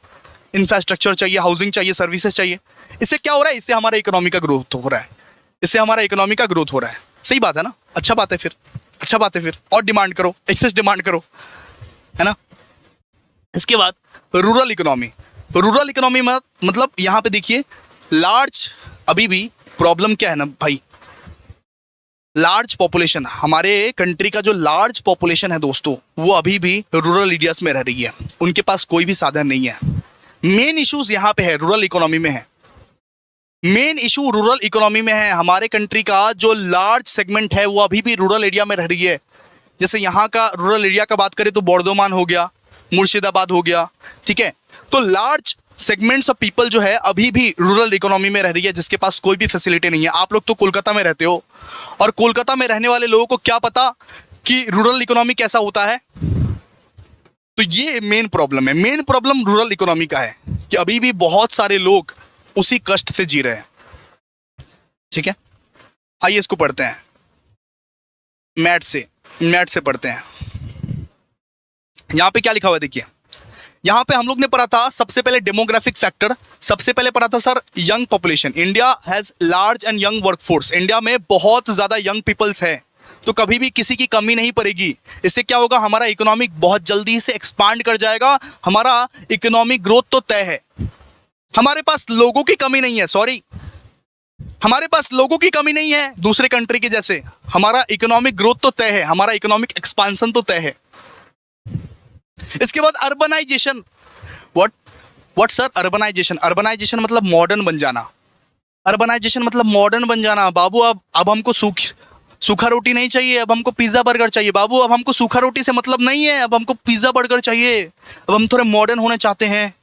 S1: इंफ्रास्ट्रक्चर चाहिए, हाउसिंग चाहिए, सर्विसेज चाहिए। इससे क्या हो रहा है? इससे हमारा इकोनॉमी का ग्रोथ हो रहा है, इससे हमारा इकोनॉमी का ग्रोथ हो रहा है। सही बात है ना? अच्छा बात है फिर और डिमांड करो, एक्सेस डिमांड करो, है ना। इसके बाद रूरल इकोनॉमी में मतलब यहाँ पे देखिए लार्ज, अभी भी प्रॉब्लम क्या है ना भाई, लार्ज पॉपुलेशन, हमारे कंट्री का जो लार्ज पॉपुलेशन है दोस्तों, वो अभी भी रूरल एरियाज में रह रही है, उनके पास कोई भी साधन नहीं है। मेन इश्यूज यहाँ पे है, रूरल इकोनॉमी में है। मेन इशू रूरल इकोनॉमी में है। हमारे कंट्री का जो लार्ज सेगमेंट है वो अभी भी रूरल एरिया में रह रही है। जैसे यहाँ का रूरल एरिया का बात करें तो बर्दोमान हो गया, मुर्शिदाबाद हो गया, ठीक है। तो लार्ज सेगमेंट्स ऑफ पीपल जो है अभी भी रूरल इकोनॉमी में रह रही है, जिसके पास कोई भी फैसिलिटी नहीं है। आप लोग तो कोलकाता में रहते हो, और कोलकाता में रहने वाले लोगों को क्या पता कि रूरल इकोनॉमी कैसा होता है। तो ये मेन प्रॉब्लम है। मेन प्रॉब्लम रूरल इकोनॉमी का है कि अभी भी बहुत सारे लोग उसी कष्ट से जी रहे हैं, ठीक है। आइए इसको पढ़ते हैं, मैथ से पढ़ते हैं। यहाँ पे क्या लिखा हुआ है देखिए, यहाँ पे हम लोग ने पढ़ा था सबसे पहले डेमोग्राफिक फैक्टर, सबसे पहले पढ़ा था sir young population. India has large and young workforce, India में बहुत ज़्यादा यंग पीपल्स है, तो कभी भी किसी की कमी नहीं पड़ेगी। इससे क्या होगा, हमारा इकोनॉमिक बहुत जल्दी से एक्सपांड कर जाएगा, हमारा इकोनॉमिक ग्रोथ तो तय है। हमारे पास लोगों की कमी नहीं है, सॉरी, हमारे पास लोगों की कमी नहीं है दूसरे कंट्री के जैसे, हमारा इकोनॉमिक ग्रोथ तो तय है, हमारा इकोनॉमिक एक्सपांसन तो तय है। इसके बाद urbanisation, what sir urbanisation? Urbanisation मतलब मॉडर्न बन जाना, अर्बनाइजेशन मतलब मॉडर्न बन जाना। बाबू अब हमको सूखा रोटी नहीं चाहिए, अब हमको पिज्जा बर्गर चाहिए। बाबू अब हमको सूखा रोटी से मतलब नहीं है, अब हमको पिज्जा बर्गर चाहिए, अब हम थोड़े मॉडर्न होने चाहते हैं।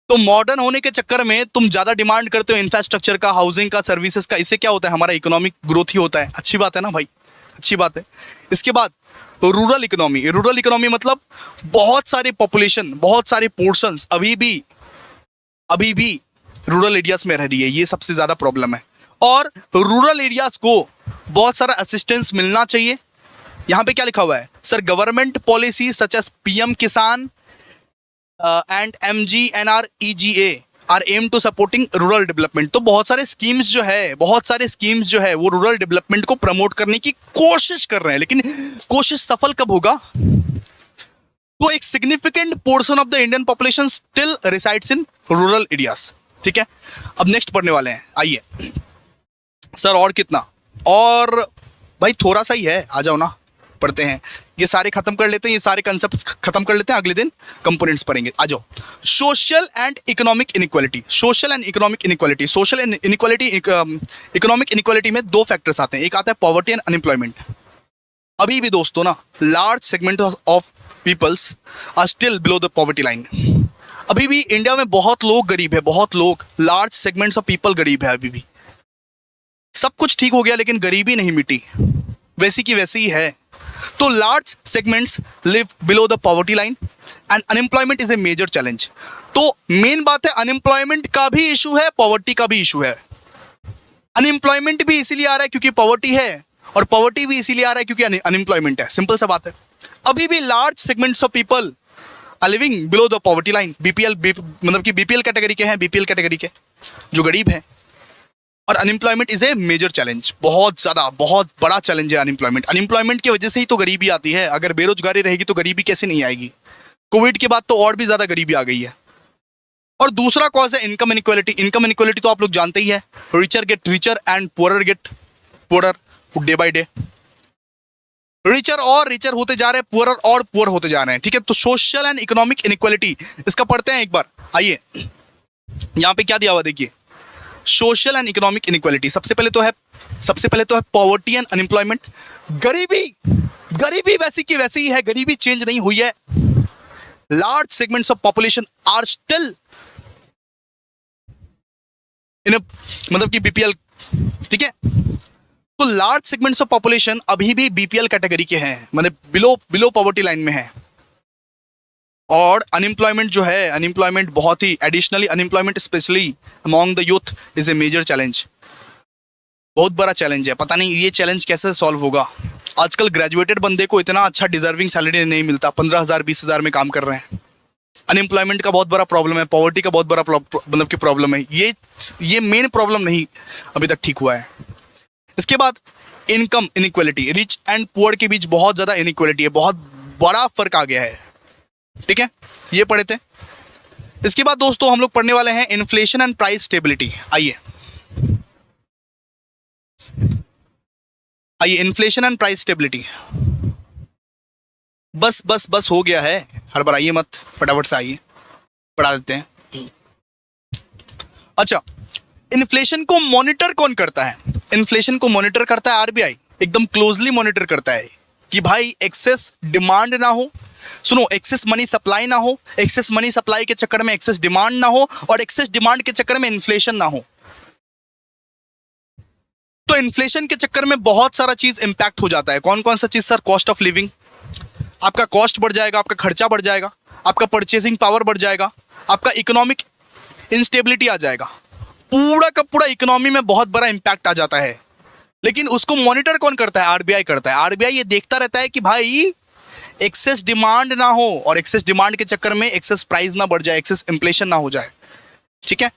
S1: तो मॉडर्न होने के चक्कर में तुम ज्यादा डिमांड करते हो इंफ्रास्ट्रक्चर का, हाउसिंग का, सर्विसेज का, इससे क्या होता है, हमारा इकोनॉमिक ग्रोथ ही होता है। अच्छी बात है ना भाई, अच्छी बात है। इसके बाद रूरल इकोनॉमी, रूरल इकोनॉमी मतलब बहुत सारी पॉपुलेशन, बहुत सारे पोर्शंस अभी भी रूरल एरियाज में रह रही है, ये सबसे ज्यादा प्रॉब्लम है। और रूरल एरियाज को बहुत सारा असिस्टेंस मिलना चाहिए। यहाँ पे क्या लिखा हुआ है sir, government policy such as PM Kisan and MGNREGA are aim to supporting rural development. तो बहुत सारे स्कीम्स जो है वो रूरल डेवलपमेंट को प्रमोट करने की कोशिश कर रहे हैं, लेकिन कोशिश सफल कब होगा? तो एक significant portion of the Indian population still resides in rural areas. ठीक है, अब नेक्स्ट पढ़ने वाले हैं, आइए सर। और कितना, और भाई थोड़ा सा ही है, आ जाओ ना, पढ़ते हैं। ये सारे खत्म कर लेते हैं, ये सारे कंसेप्ट खत्म कर लेते हैं, अगले दिन कंपोनेंट्स पढ़ेंगे। आ जाओ, social and economic inequality. Social and economic inequality, social and inequality, economic inequality में दो फैक्टर्स आते हैं, एक आता है पॉवर्टी एंड अनएम्प्लॉयमेंट। अभी भी दोस्तों ना, large segment of peoples are still below the poverty line. अभी भी इंडिया में बहुत लोग गरीब है, बहुत लोग, लार्ज सेगमेंट्स ऑफ पीपल गरीब है। अभी भी सब कुछ ठीक हो गया, लेकिन गरीबी नहीं मिटी, वैसी की वैसी ही है। तो large segments live below the poverty line and unemployment is a major challenge. तो मेन बात है, अनएम्प्लॉयमेंट का भी इशू है, पॉवर्टी का भी इशू है। अनएम्प्लॉयमेंट भी इसीलिए आ रहा है क्योंकि पॉवर्टी है, और पॉवर्टी भी इसीलिए आ रहा है क्योंकि अनएम्प्लॉयमेंट है। सिंपल सा बात है। अभी भी large segments of people are living below the poverty line. मतलब कि बीपीएल कैटेगरी के हैं, बीपीएल कैटेगरी के जो गरीब हैं। और unemployment is a major challenge, बहुत ज़्यादा, बहुत बड़ा चैलेंज है अनएम्प्लॉयमेंट। अनएम्प्लॉयमेंट की वजह से ही तो गरीबी आती है। अगर बेरोजगारी रहेगी तो गरीबी कैसे नहीं आएगी? कोविड के बाद तो और भी ज़्यादा गरीबी आ गई है। और दूसरा कॉज है इनकम इनइक्वालिटी। इनकम इनइक्वालिटी तो आप लोग जानते ही है, richer get richer and poorer get poorer day by day. Richer और रिचर होते जा रहे हैं, पुअरर और पुअर होते जा रहे हैं। ठीक है, तो सोशल एंड इकोनॉमिक इनइक्वालिटी, इसका पढ़ते हैं एक बार। आइए, यहाँ पे क्या दिया हुआ देखिए, सोशल एंड इकोनॉमिक इनइक्वालिटी। सबसे पहले तो है पॉवर्टी एंड अनएम्प्लॉयमेंट। गरीबी वैसी की वैसी ही है, गरीबी चेंज नहीं हुई है। Large segments of population are still in मतलब कि बीपीएल। ठीक है, तो लार्ज सेगमेंट्स ऑफ पॉपुलेशन अभी भी बीपीएल कैटेगरी के हैं, मतलब बिलो पॉवर्टी लाइन में है। और अनएम्प्लॉयमेंट जो है, अनएम्प्लॉयमेंट बहुत ही, additionally unemployment especially among the youth is a major challenge. बहुत बड़ा चैलेंज है। पता नहीं ये चैलेंज कैसे सॉल्व होगा। आजकल ग्रेजुएटेड बंदे को इतना अच्छा डिजर्विंग सैलरी नहीं मिलता, 15,000 20,000 में काम कर रहे हैं। अनएम्प्लॉयमेंट का बहुत बड़ा प्रॉब्लम है, पॉवर्टी का बहुत बड़ा मतलब की प्रॉब्लम है। ये मेन प्रॉब्लम नहीं अभी तक ठीक हुआ है। इसके बाद income inequality, rich and poor के बीच बहुत ज़्यादा इनइक्वालिटी है, बहुत बड़ा फर्क आ गया है। ठीक है, ये पढ़े थे। इसके बाद दोस्तों हम लोग पढ़ने वाले हैं इन्फ्लेशन एंड प्राइस स्टेबिलिटी। आइए इन्फ्लेशन एंड प्राइस स्टेबिलिटी। बस हो गया है, हड़बड़ाइए मत, फटाफट से आइए, पढ़ा देते हैं। अच्छा, इन्फ्लेशन को मॉनिटर कौन करता है? इन्फ्लेशन को मॉनिटर करता है आरबीआई, एकदम क्लोजली मॉनिटर करता है कि भाई एक्सेस डिमांड ना हो। सुनो, एक्सेस मनी सप्लाई ना हो, एक्सेस मनी सप्लाई के चक्कर में एक्सेस डिमांड ना हो, और एक्सेस डिमांड के चक्कर में इन्फ्लेशन ना हो। तो इन्फ्लेशन के चक्कर में बहुत सारा चीज इंपैक्ट हो जाता है। कौन कौन सा चीज सर? कॉस्ट ऑफ लिविंग, आपका कॉस्ट बढ़ जाएगा, आपका खर्चा बढ़ जाएगा, आपका परचेसिंग पावर बढ़ जाएगा, आपका इकोनॉमिक इंस्टेबिलिटी आ जाएगा। पूरा का पूरा इकोनॉमी में बहुत बड़ा इंपैक्ट आ जाता है। लेकिन उसको मॉनिटर कौन करता है? आरबीआई करता है। आरबीआई ये देखता रहता है कि भाई एक्सेस डिमांड ना हो और एक्सेस डिमांड के चक्कर में एक्सेस प्राइस ना बढ़ जाए, एक्सेस इन्फ्लेशन ना हो जाए, ठीक है।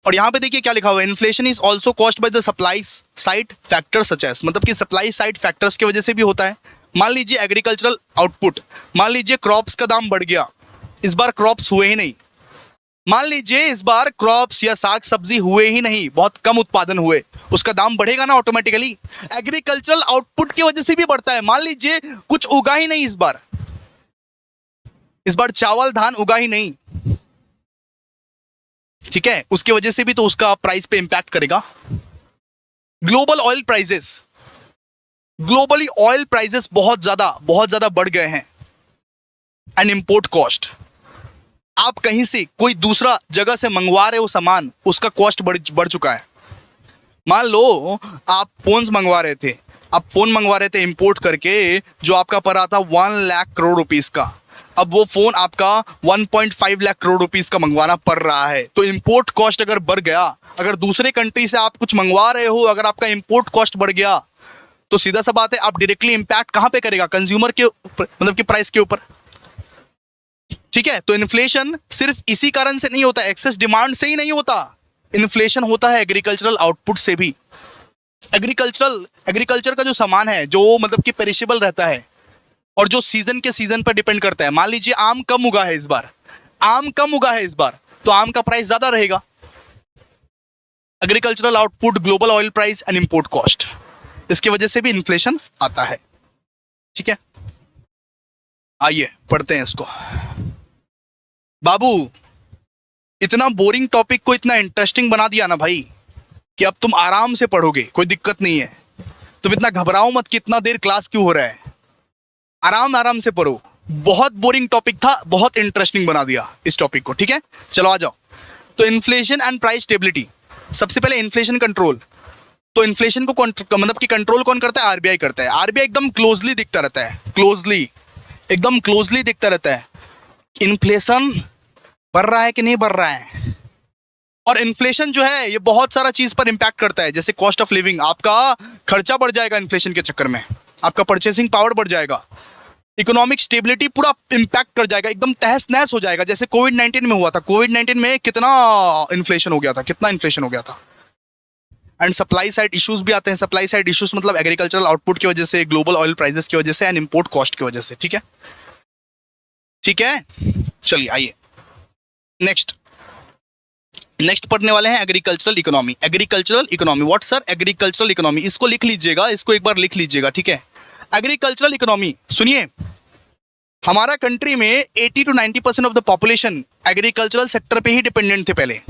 S1: और यहां पे देखिए क्या लिखा हुआ है, inflation is also caused by the supply side factors such as, मतलब कि सप्लाई साइड फैक्टर्स की वजह से भी होता है। मान लीजिए एग्रीकल्चरल आउटपुट, मान लीजिए क्रॉप्स का दाम बढ़ गया, इस बार क्रॉप्स हुए ही नहीं, मान लीजिए इस बार क्रॉप्स या साग सब्जी हुए ही नहीं, बहुत कम उत्पादन हुए, उसका दाम बढ़ेगा ना ऑटोमेटिकली। एग्रीकल्चरल आउटपुट की वजह से भी बढ़ता है, मान लीजिए कुछ उगा ही नहीं, इस बार चावल धान उगा ही नहीं, ठीक है, उसकी वजह से भी तो उसका प्राइस पे इंपैक्ट करेगा। Global oil prices, globally oil prices बहुत ज्यादा बढ़ गए हैं। एंड इंपोर्ट कॉस्ट, आप कहीं से कोई दूसरा जगह से मंगवा रहे हो सामान, उसका कॉस्ट बढ़ चुका है। मान लो आप फोन्स मंगवा रहे थे, इंपोर्ट करके, जो आपका पड़ रहा था 1 लाख करोड़ रुपीस का, अब वो फोन आपका 1.5 लाख करोड़ रुपीस का मंगवाना पड़ रहा है। तो इंपोर्ट कॉस्ट अगर बढ़ गया, अगर दूसरे कंट्री से आप कुछ मंगवा रहे हो, अगर आपका इंपोर्ट कॉस्ट बढ़ गया, तो सीधा सा बात है, आप डायरेक्टली इंपैक्ट कहां पे करेगा, कंज्यूमर के ऊपर, मतलब कि प्राइस के ऊपर, ठीक है। तो इन्फ्लेशन सिर्फ इसी कारण से नहीं होता, एक्सेस डिमांड से ही नहीं होता, इन्फ्लेशन होता है एग्रीकल्चरल आउटपुट से भी। एग्रीकल्चर का जो सामान है, जो मतलब कि पेरिशेबल रहता है और जो सीजन के सीजन पर डिपेंड करता है, मान लीजिए आम कम उगा है इस बार, तो आम का प्राइस ज्यादा रहेगा। Agricultural output, global oil price and import cost, इसकी वजह से भी इन्फ्लेशन आता है, ठीक है। आइए पढ़ते हैं इसको। बाबू, इतना बोरिंग टॉपिक को इतना इंटरेस्टिंग बना दिया ना भाई, कि अब तुम आराम से पढ़ोगे, कोई दिक्कत नहीं है। तुम इतना घबराओ मत कि इतना देर क्लास क्यों हो रहा है, आराम से पढ़ो। बहुत बोरिंग टॉपिक था, बहुत इंटरेस्टिंग बना दिया इस टॉपिक को, ठीक है। चलो आ जाओ। तो इन्फ्लेशन एंड प्राइस स्टेबिलिटी, सबसे पहले इन्फ्लेशन कंट्रोल। तो इन्फ्लेशन को मतलब कि कंट्रोल कौन करता है, आरबीआई करता है। आरबीआई एकदम क्लोजली दिखता रहता है, एकदम क्लोजली दिखता रहता है, इन्फ्लेशन बढ़ रहा है कि नहीं बढ़ रहा है। और इन्फ्लेशन जो है ये बहुत सारा चीज पर इंपैक्ट करता है, जैसे कॉस्ट ऑफ लिविंग, आपका खर्चा बढ़ जाएगा इन्फ्लेशन के चक्कर में, आपका परचेसिंग पावर बढ़ जाएगा, इकोनॉमिक स्टेबिलिटी पूरा इंपैक्ट कर जाएगा, एकदम तहस नहस हो जाएगा, जैसे कोविड-19 में हुआ था। कोविड-19 में कितना इन्फ्लेशन हो गया था, एंड सप्लाई साइड इश्यूज भी आते हैं। सप्लाई साइड इश्यूज मतलब एग्रीकल्चरल आउटपुट की वजह से, ग्लोबल ऑयल प्राइसेस की वजह से एंड इंपोर्ट कॉस्ट की वजह से, ठीक है। चलिए आइए नेक्स्ट पढ़ने वाले हैं agricultural economy. What sir, agricultural economy, इसको लिख लीजिएगा, इसको एक बार लिख लीजिएगा, ठीक है। एग्रीकल्चरल इकोनॉमी, सुनिए, हमारा कंट्री में 80 to 90% of the population agricultural sector पे ही डिपेंडेंट थे पहले।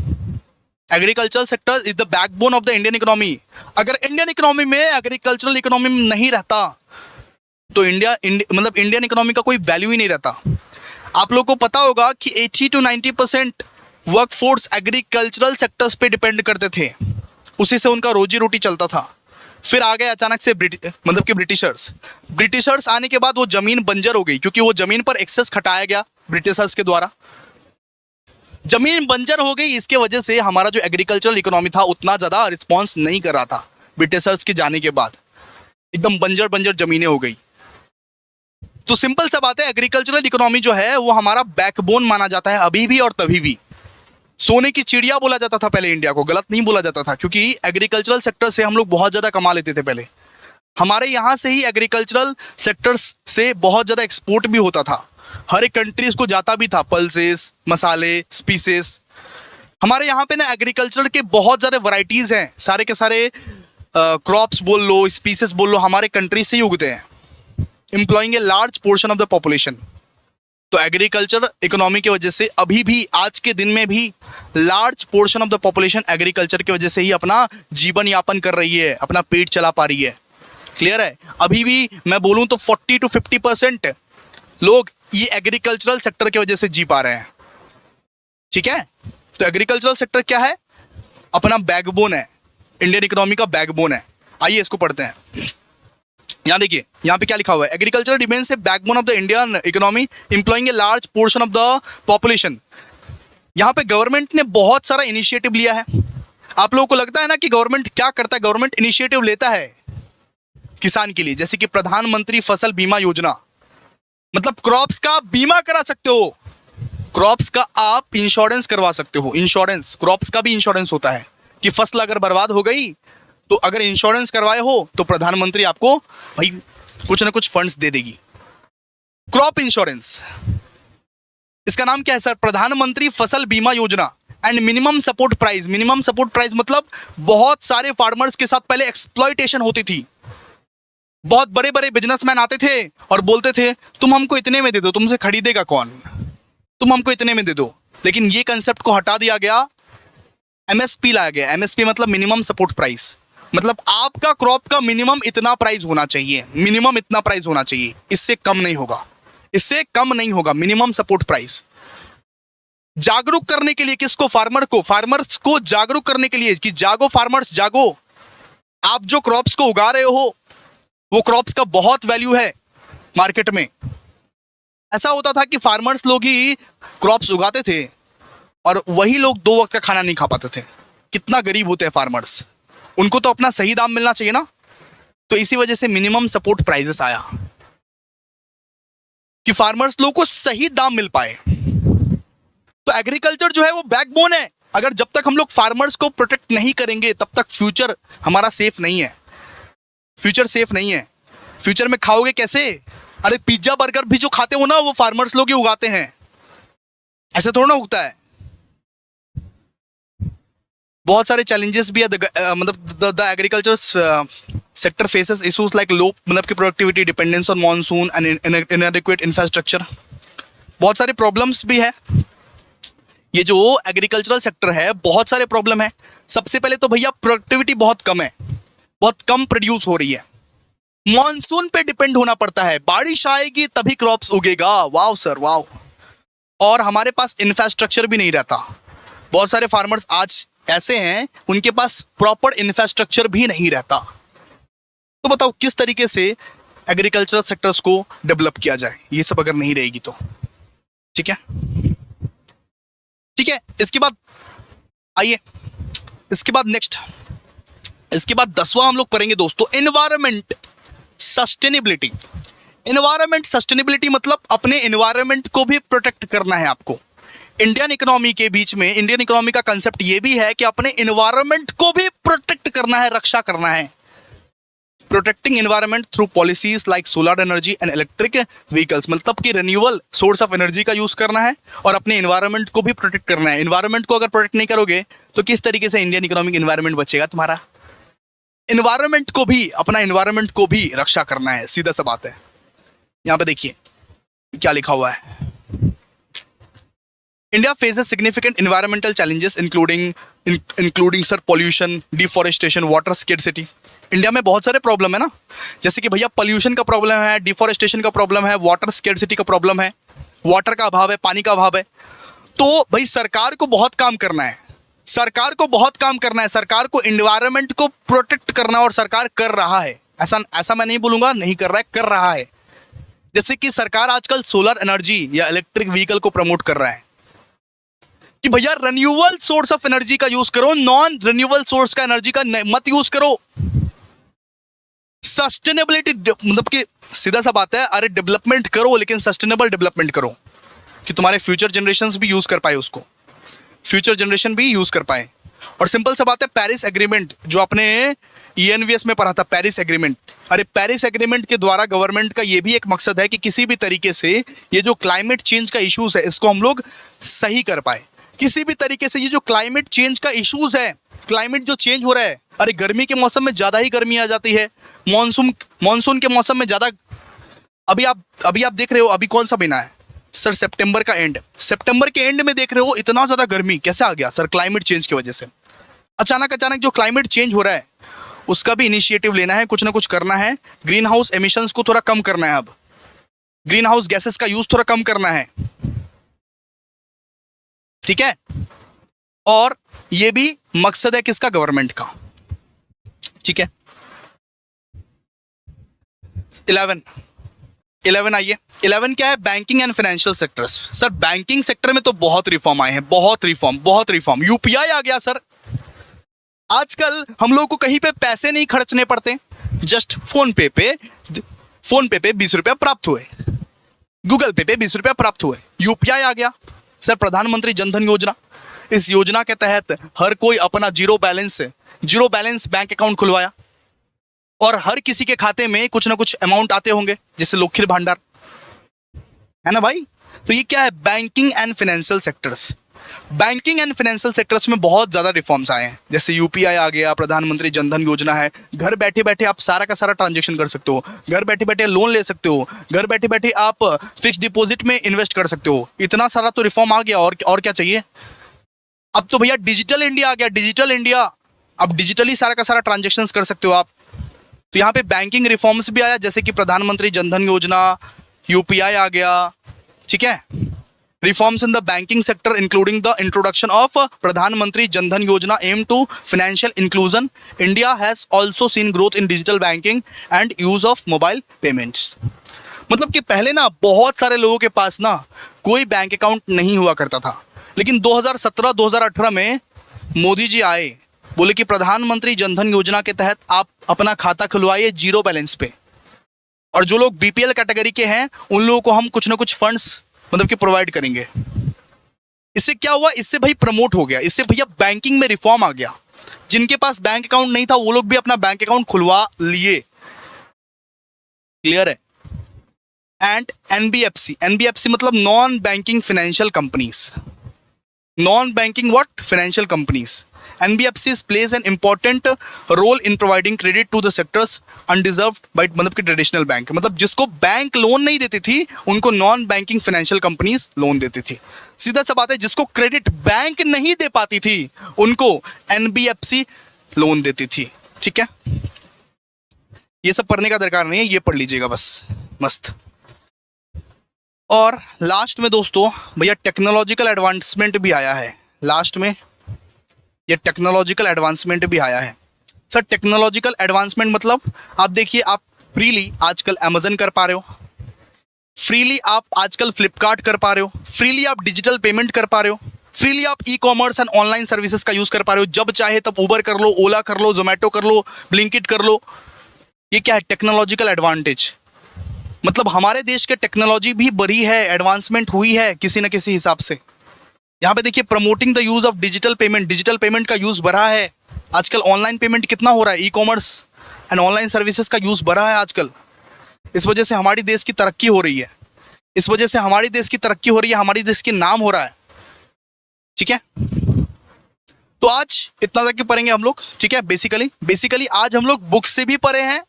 S1: Agricultural sector is the backbone of the Indian economy. अगर इंडियन इकोनॉमी में एग्रीकल्चरल इकोनॉमी नहीं रहता तो मतलब इंडियन इकोनॉमी का कोई वैल्यू ही नहीं रहता। आप लोगों को पता होगा कि 80 to 90% वर्कफोर्स एग्रीकल्चरल सेक्टर्स पे डिपेंड करते थे, उसी से उनका रोजी रोटी चलता था। फिर आ गए अचानक से मतलब कि ब्रिटिशर्स आने के बाद वो जमीन बंजर हो गई, क्योंकि वो जमीन पर एक्सेस खटाया गया ब्रिटिशर्स के द्वारा, जमीन बंजर हो गई। इसके वजह से हमारा जो एग्रीकल्चरल इकोनॉमी था उतना ज्यादा रिस्पॉन्स नहीं कर रहा था। ब्रिटिशर्स के जाने के बाद एकदम बंजर जमीनें हो गई। तो सिंपल सा बात है, एग्रीकल्चरल इकोनॉमी जो है वो हमारा बैकबोन माना जाता है अभी भी और तभी भी। सोने की चिड़िया बोला जाता था पहले इंडिया को, गलत नहीं बोला जाता था, क्योंकि एग्रीकल्चरल सेक्टर से हम लोग बहुत ज़्यादा कमा लेते थे पहले। हमारे यहाँ से ही एग्रीकल्चरल सेक्टर्स से बहुत ज़्यादा एक्सपोर्ट भी होता था, हर एक कंट्रीज को जाता भी था, पल्सेस, मसाले, स्पीसेस। हमारे यहाँ पे ना एग्रीकल्चर के बहुत ज़्यादा वैरायटीज़ हैं, सारे के सारे क्रॉप्स बोल लो, स्पीसेस बोल लो, हमारे कंट्री से ही उगते हैं, employing a large portion of the population. तो एग्रीकल्चर इकोनॉमी की वजह से अभी भी, आज के दिन में भी large portion of the population agriculture की वजह से ही अपना जीवन यापन कर रही है, अपना पेट चला पा रही है। क्लियर है? अभी भी मैं बोलूं तो 40 to 50% लोग ये एग्रीकल्चरल सेक्टर की वजह से जी पा रहे हैं। ठीक है, तो एग्रीकल्चरल सेक्टर क्या है? अपना बैकबोन है, इंडियन इकोनॉमी का बैकबोन है। आइए इसको पढ़ते हैं। यहाँ देखिए, यहाँ पे क्या लिखा हुआ है, agriculture remains A backbone of the Indian economy employing a large portion of the population. यहाँ पे गवर्नमेंट ने बहुत सारा इनिशिएटिव लिया है। आप लोगों को लगता है ना कि गवर्नमेंट क्या करता है? गवर्नमेंट इनिशिएटिव लेता है किसान के लिए, जैसे कि प्रधानमंत्री फसल बीमा योजना, मतलब क्रॉप्स का बीमा करा सकते हो, क्रॉप्स का आप इंश्योरेंस करवा सकते हो। इंश्योरेंस, क्रॉप्स का भी इंश्योरेंस होता है कि फसल अगर बर्बाद हो गई तो अगर इंश्योरेंस करवाए हो तो प्रधानमंत्री आपको भाई कुछ ना कुछ फंड्स दे देगी। क्रॉप इंश्योरेंस, इसका नाम क्या है सर? प्रधानमंत्री फसल बीमा योजना and minimum support price. Minimum support price मतलब बहुत सारे फार्मर्स के साथ पहले एक्सप्लॉइटेशन होती थी। बहुत बड़े बड़े बिजनेसमैन आते थे और बोलते थे तुम हमको इतने में दे दो, तुमसे खरीदेगा कौन, तुम हमको इतने में दे दो। लेकिन ये कंसेप्ट को हटा दिया गया, एमएसपी लाया गया। एमएसपी मतलब मिनिमम सपोर्ट प्राइस, मतलब आपका क्रॉप का मिनिमम इतना प्राइस होना चाहिए, मिनिमम इतना प्राइस होना चाहिए, इससे कम नहीं होगा, इससे कम नहीं होगा। मिनिमम सपोर्ट प्राइस जागरूक करने के लिए किसको? फार्मर्स को जागरूक करने के लिए कि जागो फार्मर्स जागो, आप जो क्रॉप्स को उगा रहे हो वो क्रॉप्स का बहुत वैल्यू है मार्केट में। ऐसा होता था कि फार्मर्स लोग ही क्रॉप्स उगाते थे और वही लोग 2 वक्त का खाना नहीं खा पाते थे। कितना गरीब होते हैं फार्मर्स, उनको तो अपना सही दाम मिलना चाहिए ना। तो इसी वजह से मिनिमम सपोर्ट प्राइसेस आया कि फार्मर्स लोगों को सही दाम मिल पाए। तो एग्रीकल्चर जो है वो बैकबोन है। अगर जब तक हम लोग फार्मर्स को प्रोटेक्ट नहीं करेंगे तब तक फ्यूचर हमारा सेफ नहीं है। फ्यूचर सेफ नहीं है। फ्यूचर में खाओगे कैसे? अरे पिज्जा बर्गर भी जो खाते हो ना वो फार्मर्स लोग ही उगाते हैं, ऐसे थोड़ा ना उगता है। बहुत सारे चैलेंजेस भी है, मतलब the agriculture sector faces issues like low मतलब की productivity, dependence on monsoon and inadequate infrastructure. बहुत सारे प्रॉब्लम्स भी है। ये जो एग्रीकल्चरल सेक्टर है बहुत सारे प्रॉब्लम है। सबसे पहले तो भैया प्रोडक्टिविटी बहुत कम है, बहुत कम प्रोड्यूस हो रही है। मॉनसून पे डिपेंड होना पड़ता है, बारिश आएगी तभी क्रॉप्स उगेगा। वाव सर वाव। और हमारे पास इंफ्रास्ट्रक्चर भी नहीं रहता। बहुत सारे फार्मर्स आज ऐसे हैं उनके पास प्रॉपर इंफ्रास्ट्रक्चर भी नहीं रहता। तो बताओ किस तरीके से एग्रीकल्चरल सेक्टर्स को डेवलप किया जाए, ये सब अगर नहीं रहेगी तो। ठीक है, ठीक है। इसके बाद आइए, इसके बाद नेक्स्ट, इसके बाद 10वां हम लोग पढ़ेंगे दोस्तों एनवायरमेंट सस्टेनेबिलिटी। एनवायरमेंट सस्टेनेबिलिटी मतलब अपने एनवायरमेंट को भी प्रोटेक्ट करना है आपको। इंडियन इकोनॉमी के बीच में इंडियन इकोनॉमी का कंसेप्ट ये भी है कि अपने एनवायरमेंट को भी प्रोटेक्ट करना है, रक्षा करना है। Protecting environment through policies like solar energy and electric vehicles, मतलब कि रिन्यूएबल सोर्स ऑफ एनर्जी का यूज करना है और अपने एनवायरमेंट को भी प्रोटेक्ट करना है। एनवायरमेंट को अगर प्रोटेक्ट नहीं करोगे तो किस तरीके से इंडियन इकोनॉमिक एनवायरमेंट बचेगा तुम्हारा? एनवायरमेंट को भी, अपना एनवायरमेंट को भी रक्षा करना है, सीधा सा बात है। यहां पे देखिए क्या लिखा हुआ है। India faces significant environmental challenges including sir pollution, deforestation, water scarcity. India में बहुत सारे प्रॉब्लम है ना, जैसे कि भैया पॉल्यूशन का प्रॉब्लम है, डिफॉरेस्टेशन का प्रॉब्लम है, वाटर स्केर्सिटी का प्रॉब्लम है, वाटर का अभाव है, पानी का अभाव है। तो भाई सरकार को बहुत काम करना है, सरकार को बहुत काम करना है। सरकार को एनवायरमेंट को प्रोटेक्ट करना और सरकार कर रहा है। ऐसा मैं नहीं बोलूंगा नहीं कर रहा है, कर रहा है। जैसे कि सरकार आजकल सोलर एनर्जी या इलेक्ट्रिक व्हीकल को प्रमोट कर रहा है कि भैया रिन्यूएबल सोर्स ऑफ एनर्जी का यूज करो, नॉन रिन्यूएबल सोर्स का एनर्जी का मत यूज करो। सस्टेनेबिलिटी मतलब कि सीधा सा बात है, अरे डेवलपमेंट करो लेकिन सस्टेनेबल डेवलपमेंट करो कि तुम्हारे फ्यूचर जनरेशंस भी यूज कर पाए उसको, फ्यूचर जनरेशन भी यूज कर पाए। और सिंपल सा बात है, पेरिस एग्रीमेंट जो आपने ENVS में पढ़ा था, पेरिस एग्रीमेंट। अरे पेरिस एग्रीमेंट के द्वारा गवर्नमेंट का ये भी एक मकसद है कि किसी भी तरीके से ये जो क्लाइमेट चेंज का इश्यूज है इसको हम लोग सही कर पाए। किसी भी तरीके से ये जो क्लाइमेट चेंज का इश्यूज है, क्लाइमेट जो चेंज हो रहा है, अरे गर्मी के मौसम में ज्यादा ही गर्मी आ जाती है, मॉनसून के मौसम में ज्यादा। अभी आप देख रहे हो अभी कौन सा महीना है सर? सितंबर का एंड। सितंबर के एंड में देख रहे हो इतना ज्यादा गर्मी कैसे आ गया सर? क्लाइमेट चेंज की वजह से। अचानक जो क्लाइमेट चेंज हो रहा है उसका भी इनिशिएटिव लेना है, कुछ ना कुछ करना है। ग्रीन हाउस एमिशंस को थोड़ा कम करना है, अब ग्रीन हाउस गैसेस का यूज थोड़ा कम करना है, ठीक है। और ये भी मकसद है किसका? गवर्नमेंट का, ठीक है। 11 आइए। 11 क्या है? Banking and financial sectors. Sir banking sector में तो बहुत रिफॉर्म आए हैं, बहुत रिफॉर्म। यूपीआई आ गया सर। आजकल हम लोग को कहीं पे पैसे नहीं खर्चने पड़ते, जस्ट फोन पे पे 20 रुपया प्राप्त हुए, गूगल पे 20 रुपया प्राप्त हुए। यूपीआई आ गया सर, प्रधानमंत्री जनधन योजना। इस योजना के तहत हर कोई अपना जीरो बैलेंस बैंक अकाउंट खुलवाया और हर किसी के खाते में कुछ ना कुछ अमाउंट आते होंगे, जैसे लोकखीर भंडार, है ना भाई। तो ये क्या है, banking and financial sectors. Banking and financial sectors में बहुत ज़्यादा रिफॉर्म्स आए हैं, जैसे यूपीआई आ गया, प्रधानमंत्री जनधन योजना है। घर बैठे बैठे आप सारा का सारा ट्रांजेक्शन कर सकते हो, घर बैठे बैठे लोन ले सकते हो, घर बैठे बैठे आप फिक्स डिपॉजिट में इन्वेस्ट कर सकते हो। इतना सारा तो रिफॉर्म आ गया, और क्या चाहिए। अब तो भैया डिजिटल इंडिया आ गया, डिजिटल इंडिया, अब डिजिटली सारा का सारा ट्रांजेक्शन कर सकते हो आप। तो यहाँ पे बैंकिंग रिफॉर्म्स भी आया, जैसे कि प्रधानमंत्री जनधन योजना, यूपीआई आ गया, ठीक है। Reforms in the banking sector including the introduction of Pradhan Mantri Jan Dhan Yojana aim to financial inclusion. India has also seen growth in digital banking and use of mobile payments. मतलब कि पहले ना बहुत सारे लोगों के पास ना कोई बैंक अकाउंट नहीं हुआ करता था, लेकिन 2017-2018 में मोदी जी आए, बोले कि प्रधानमंत्री जनधन योजना के तहत आप अपना खाता खुलवाइए जीरो बैलेंस पे, और जो लोग बीपीएल कैटेगरी के हैं उन लोगों को हम कुछ ना कुछ फंड्स मतलब कि प्रोवाइड करेंगे। इससे क्या हुआ, इससे भाई प्रमोट हो गया, इससे भैया बैंकिंग में रिफॉर्म आ गया। जिनके पास बैंक अकाउंट नहीं था वो लोग भी अपना बैंक अकाउंट खुलवा लिए। क्लियर है। एंड एनबीएफसी मतलब non banking financial companies, non banking what financial companies. NBFCs plays an important role in providing credit to the sectors undeserved by मतलब कि ट्रेडिशनल बैंक, मतलब जिसको बैंक लोन नहीं देती थी उनको non banking financial companies loan देती थी। सीधा सा बात है, जिसको क्रेडिट बैंक नहीं दे पाती थी उनको NBFC लोन देती थी। ठीक है, ये सब पढ़ने का दरकार नहीं है, ये पढ़ लीजिएगा बस, मस्त। और लास्ट में दोस्तों भैया टेक्नोलॉजिकल एडवांसमेंट भी आया है। लास्ट में ये टेक्नोलॉजिकल एडवांसमेंट भी आया है। सर टेक्नोलॉजिकल एडवांसमेंट मतलब आप देखिए, आप फ्रीली आजकल अमेजन कर पा रहे हो, फ्रीली आप आजकल फ्लिपकार्ट कर पा रहे हो, फ्रीली आप डिजिटल पेमेंट कर पा रहे हो, फ्रीली आप ई कॉमर्स एंड ऑनलाइन सर्विसेज का यूज़ कर पा रहे हो। जब चाहे तब उबर कर लो, ओला कर लो, जोमेटो कर लो, ब्लिंकिट कर लो। ये क्या है, टेक्नोलॉजिकल एडवांटेज। मतलब हमारे देश के टेक्नोलॉजी भी बढ़ी है, एडवांसमेंट हुई है किसी न किसी हिसाब से। यहाँ पे देखिए, promoting the use of digital payment का यूज बढ़ा है आजकल। ऑनलाइन पेमेंट कितना हो रहा है, ई कॉमर्स एंड ऑनलाइन सर्विसेज का यूज बढ़ा है आजकल। इस वजह से हमारी देश की तरक्की हो रही है, इस वजह से हमारी देश की तरक्की हो रही है, हमारी देश की नाम हो रहा है। ठीक है, तो आज इतना तक पढ़ेंगे हम लोग। ठीक है, बेसिकली आज हम लोग बुक से भी पढ़े हैं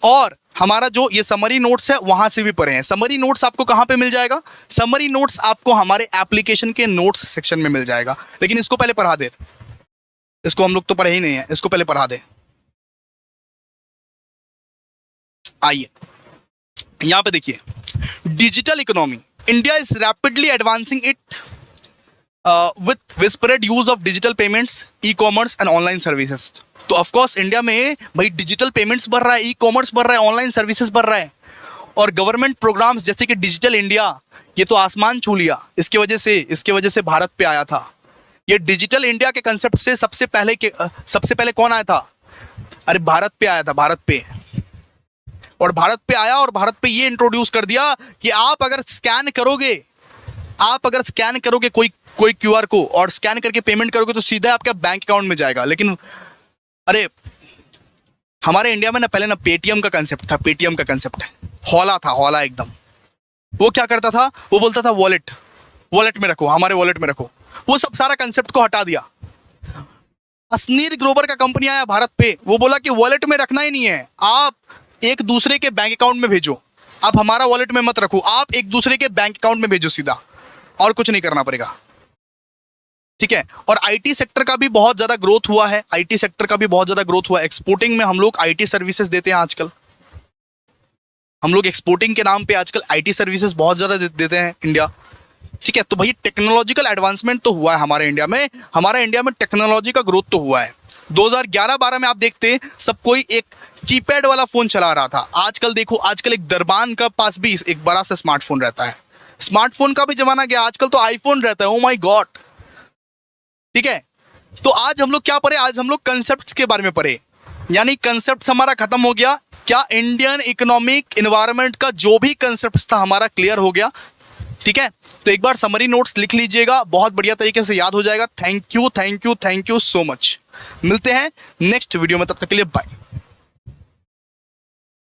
S1: और हमारा जो ये समरी नोट्स है वहां से भी पढ़े हैं। समरी नोट्स आपको कहां पे मिल जाएगा, समरी नोट्स आपको हमारे एप्लीकेशन के नोट्स सेक्शन में मिल जाएगा। लेकिन इसको पहले पढ़ा दे, इसको हम लोग तो पढ़े ही नहीं है, इसको पहले पढ़ा दे। आइए यहां पे देखिए, digital economy, India is rapidly advancing it with widespread use of digital payments, e commerce and online services. तो ऑफकोर्स इंडिया में भाई डिजिटल पेमेंट्स बढ़ रहा है, ई कॉमर्स बढ़ रहा है, ऑनलाइन सर्विसेज बढ़ रहा है, और गवर्नमेंट प्रोग्राम्स जैसे कि डिजिटल इंडिया, ये तो आसमान छू लिया। इसके वजह से भारत पे आया था। ये डिजिटल इंडिया के कंसेप्ट से सबसे पहले कौन आया था, अरे भारत पे आया था, भारत पे। और भारत पे आया और भारत पे ये इंट्रोड्यूस कर दिया कि आप अगर स्कैन करोगे कोई क्यूआर को और स्कैन करके पेमेंट करोगे तो सीधा आपके बैंक अकाउंट में जाएगा। लेकिन अरे हमारे इंडिया में ना पहले ना पेटीएम का कंसेप्ट है, हौला था, हौला एकदम। वो क्या करता था, वो बोलता था वॉलेट में रखो, हमारे वॉलेट में रखो। वो सब सारा कंसेप्ट को हटा दिया। असनीर ग्रोवर का कंपनी आया भारत पे, वो बोला कि वॉलेट में रखना ही नहीं है, आप एक दूसरे के बैंक अकाउंट में भेजो, आप हमारा वॉलेट में मत रखो, आप एक दूसरे के बैंक अकाउंट में भेजो सीधा, और कुछ नहीं करना पड़ेगा। ठीक है, और आईटी सेक्टर का भी बहुत ज्यादा ग्रोथ हुआ है, एक्सपोर्टिंग में हम लोग आईटी सर्विसेज देते हैं आजकल। हम लोग एक्सपोर्टिंग के नाम पे आजकल आईटी सर्विसेज बहुत ज्यादा देते हैं इंडिया। ठीक है, तो भाई टेक्नोलॉजिकल एडवांसमेंट तो हुआ है हमारे इंडिया में टेक्नोलॉजी का ग्रोथ तो हुआ है। 2011-12 में आप देखते हैं सब कोई एक कीपैड वाला फोन चला रहा था। आजकल देखो, आजकल एक दरबान का पास भी एक बड़ा सा स्मार्टफोन रहता है। स्मार्टफोन का भी जमाना गया, आजकल तो आईफोन रहता है। Oh my God. ठीक है, तो आज हम लोग क्या पढ़े, आज हम लोग कंसेप्ट्स के बारे में पढ़े, यानी कंसेप्ट हमारा खत्म हो गया, क्या इंडियन इकोनॉमिक इन्वायरमेंट का जो भी कंसेप्ट था हमारा क्लियर हो गया? ठीक है, तो एक बार समरी नोट्स लिख लीजिएगा, बहुत बढ़िया तरीके से याद हो जाएगा। Thank you so much. मिलते हैं नेक्स्ट वीडियो में, तब तक के लिए बाय।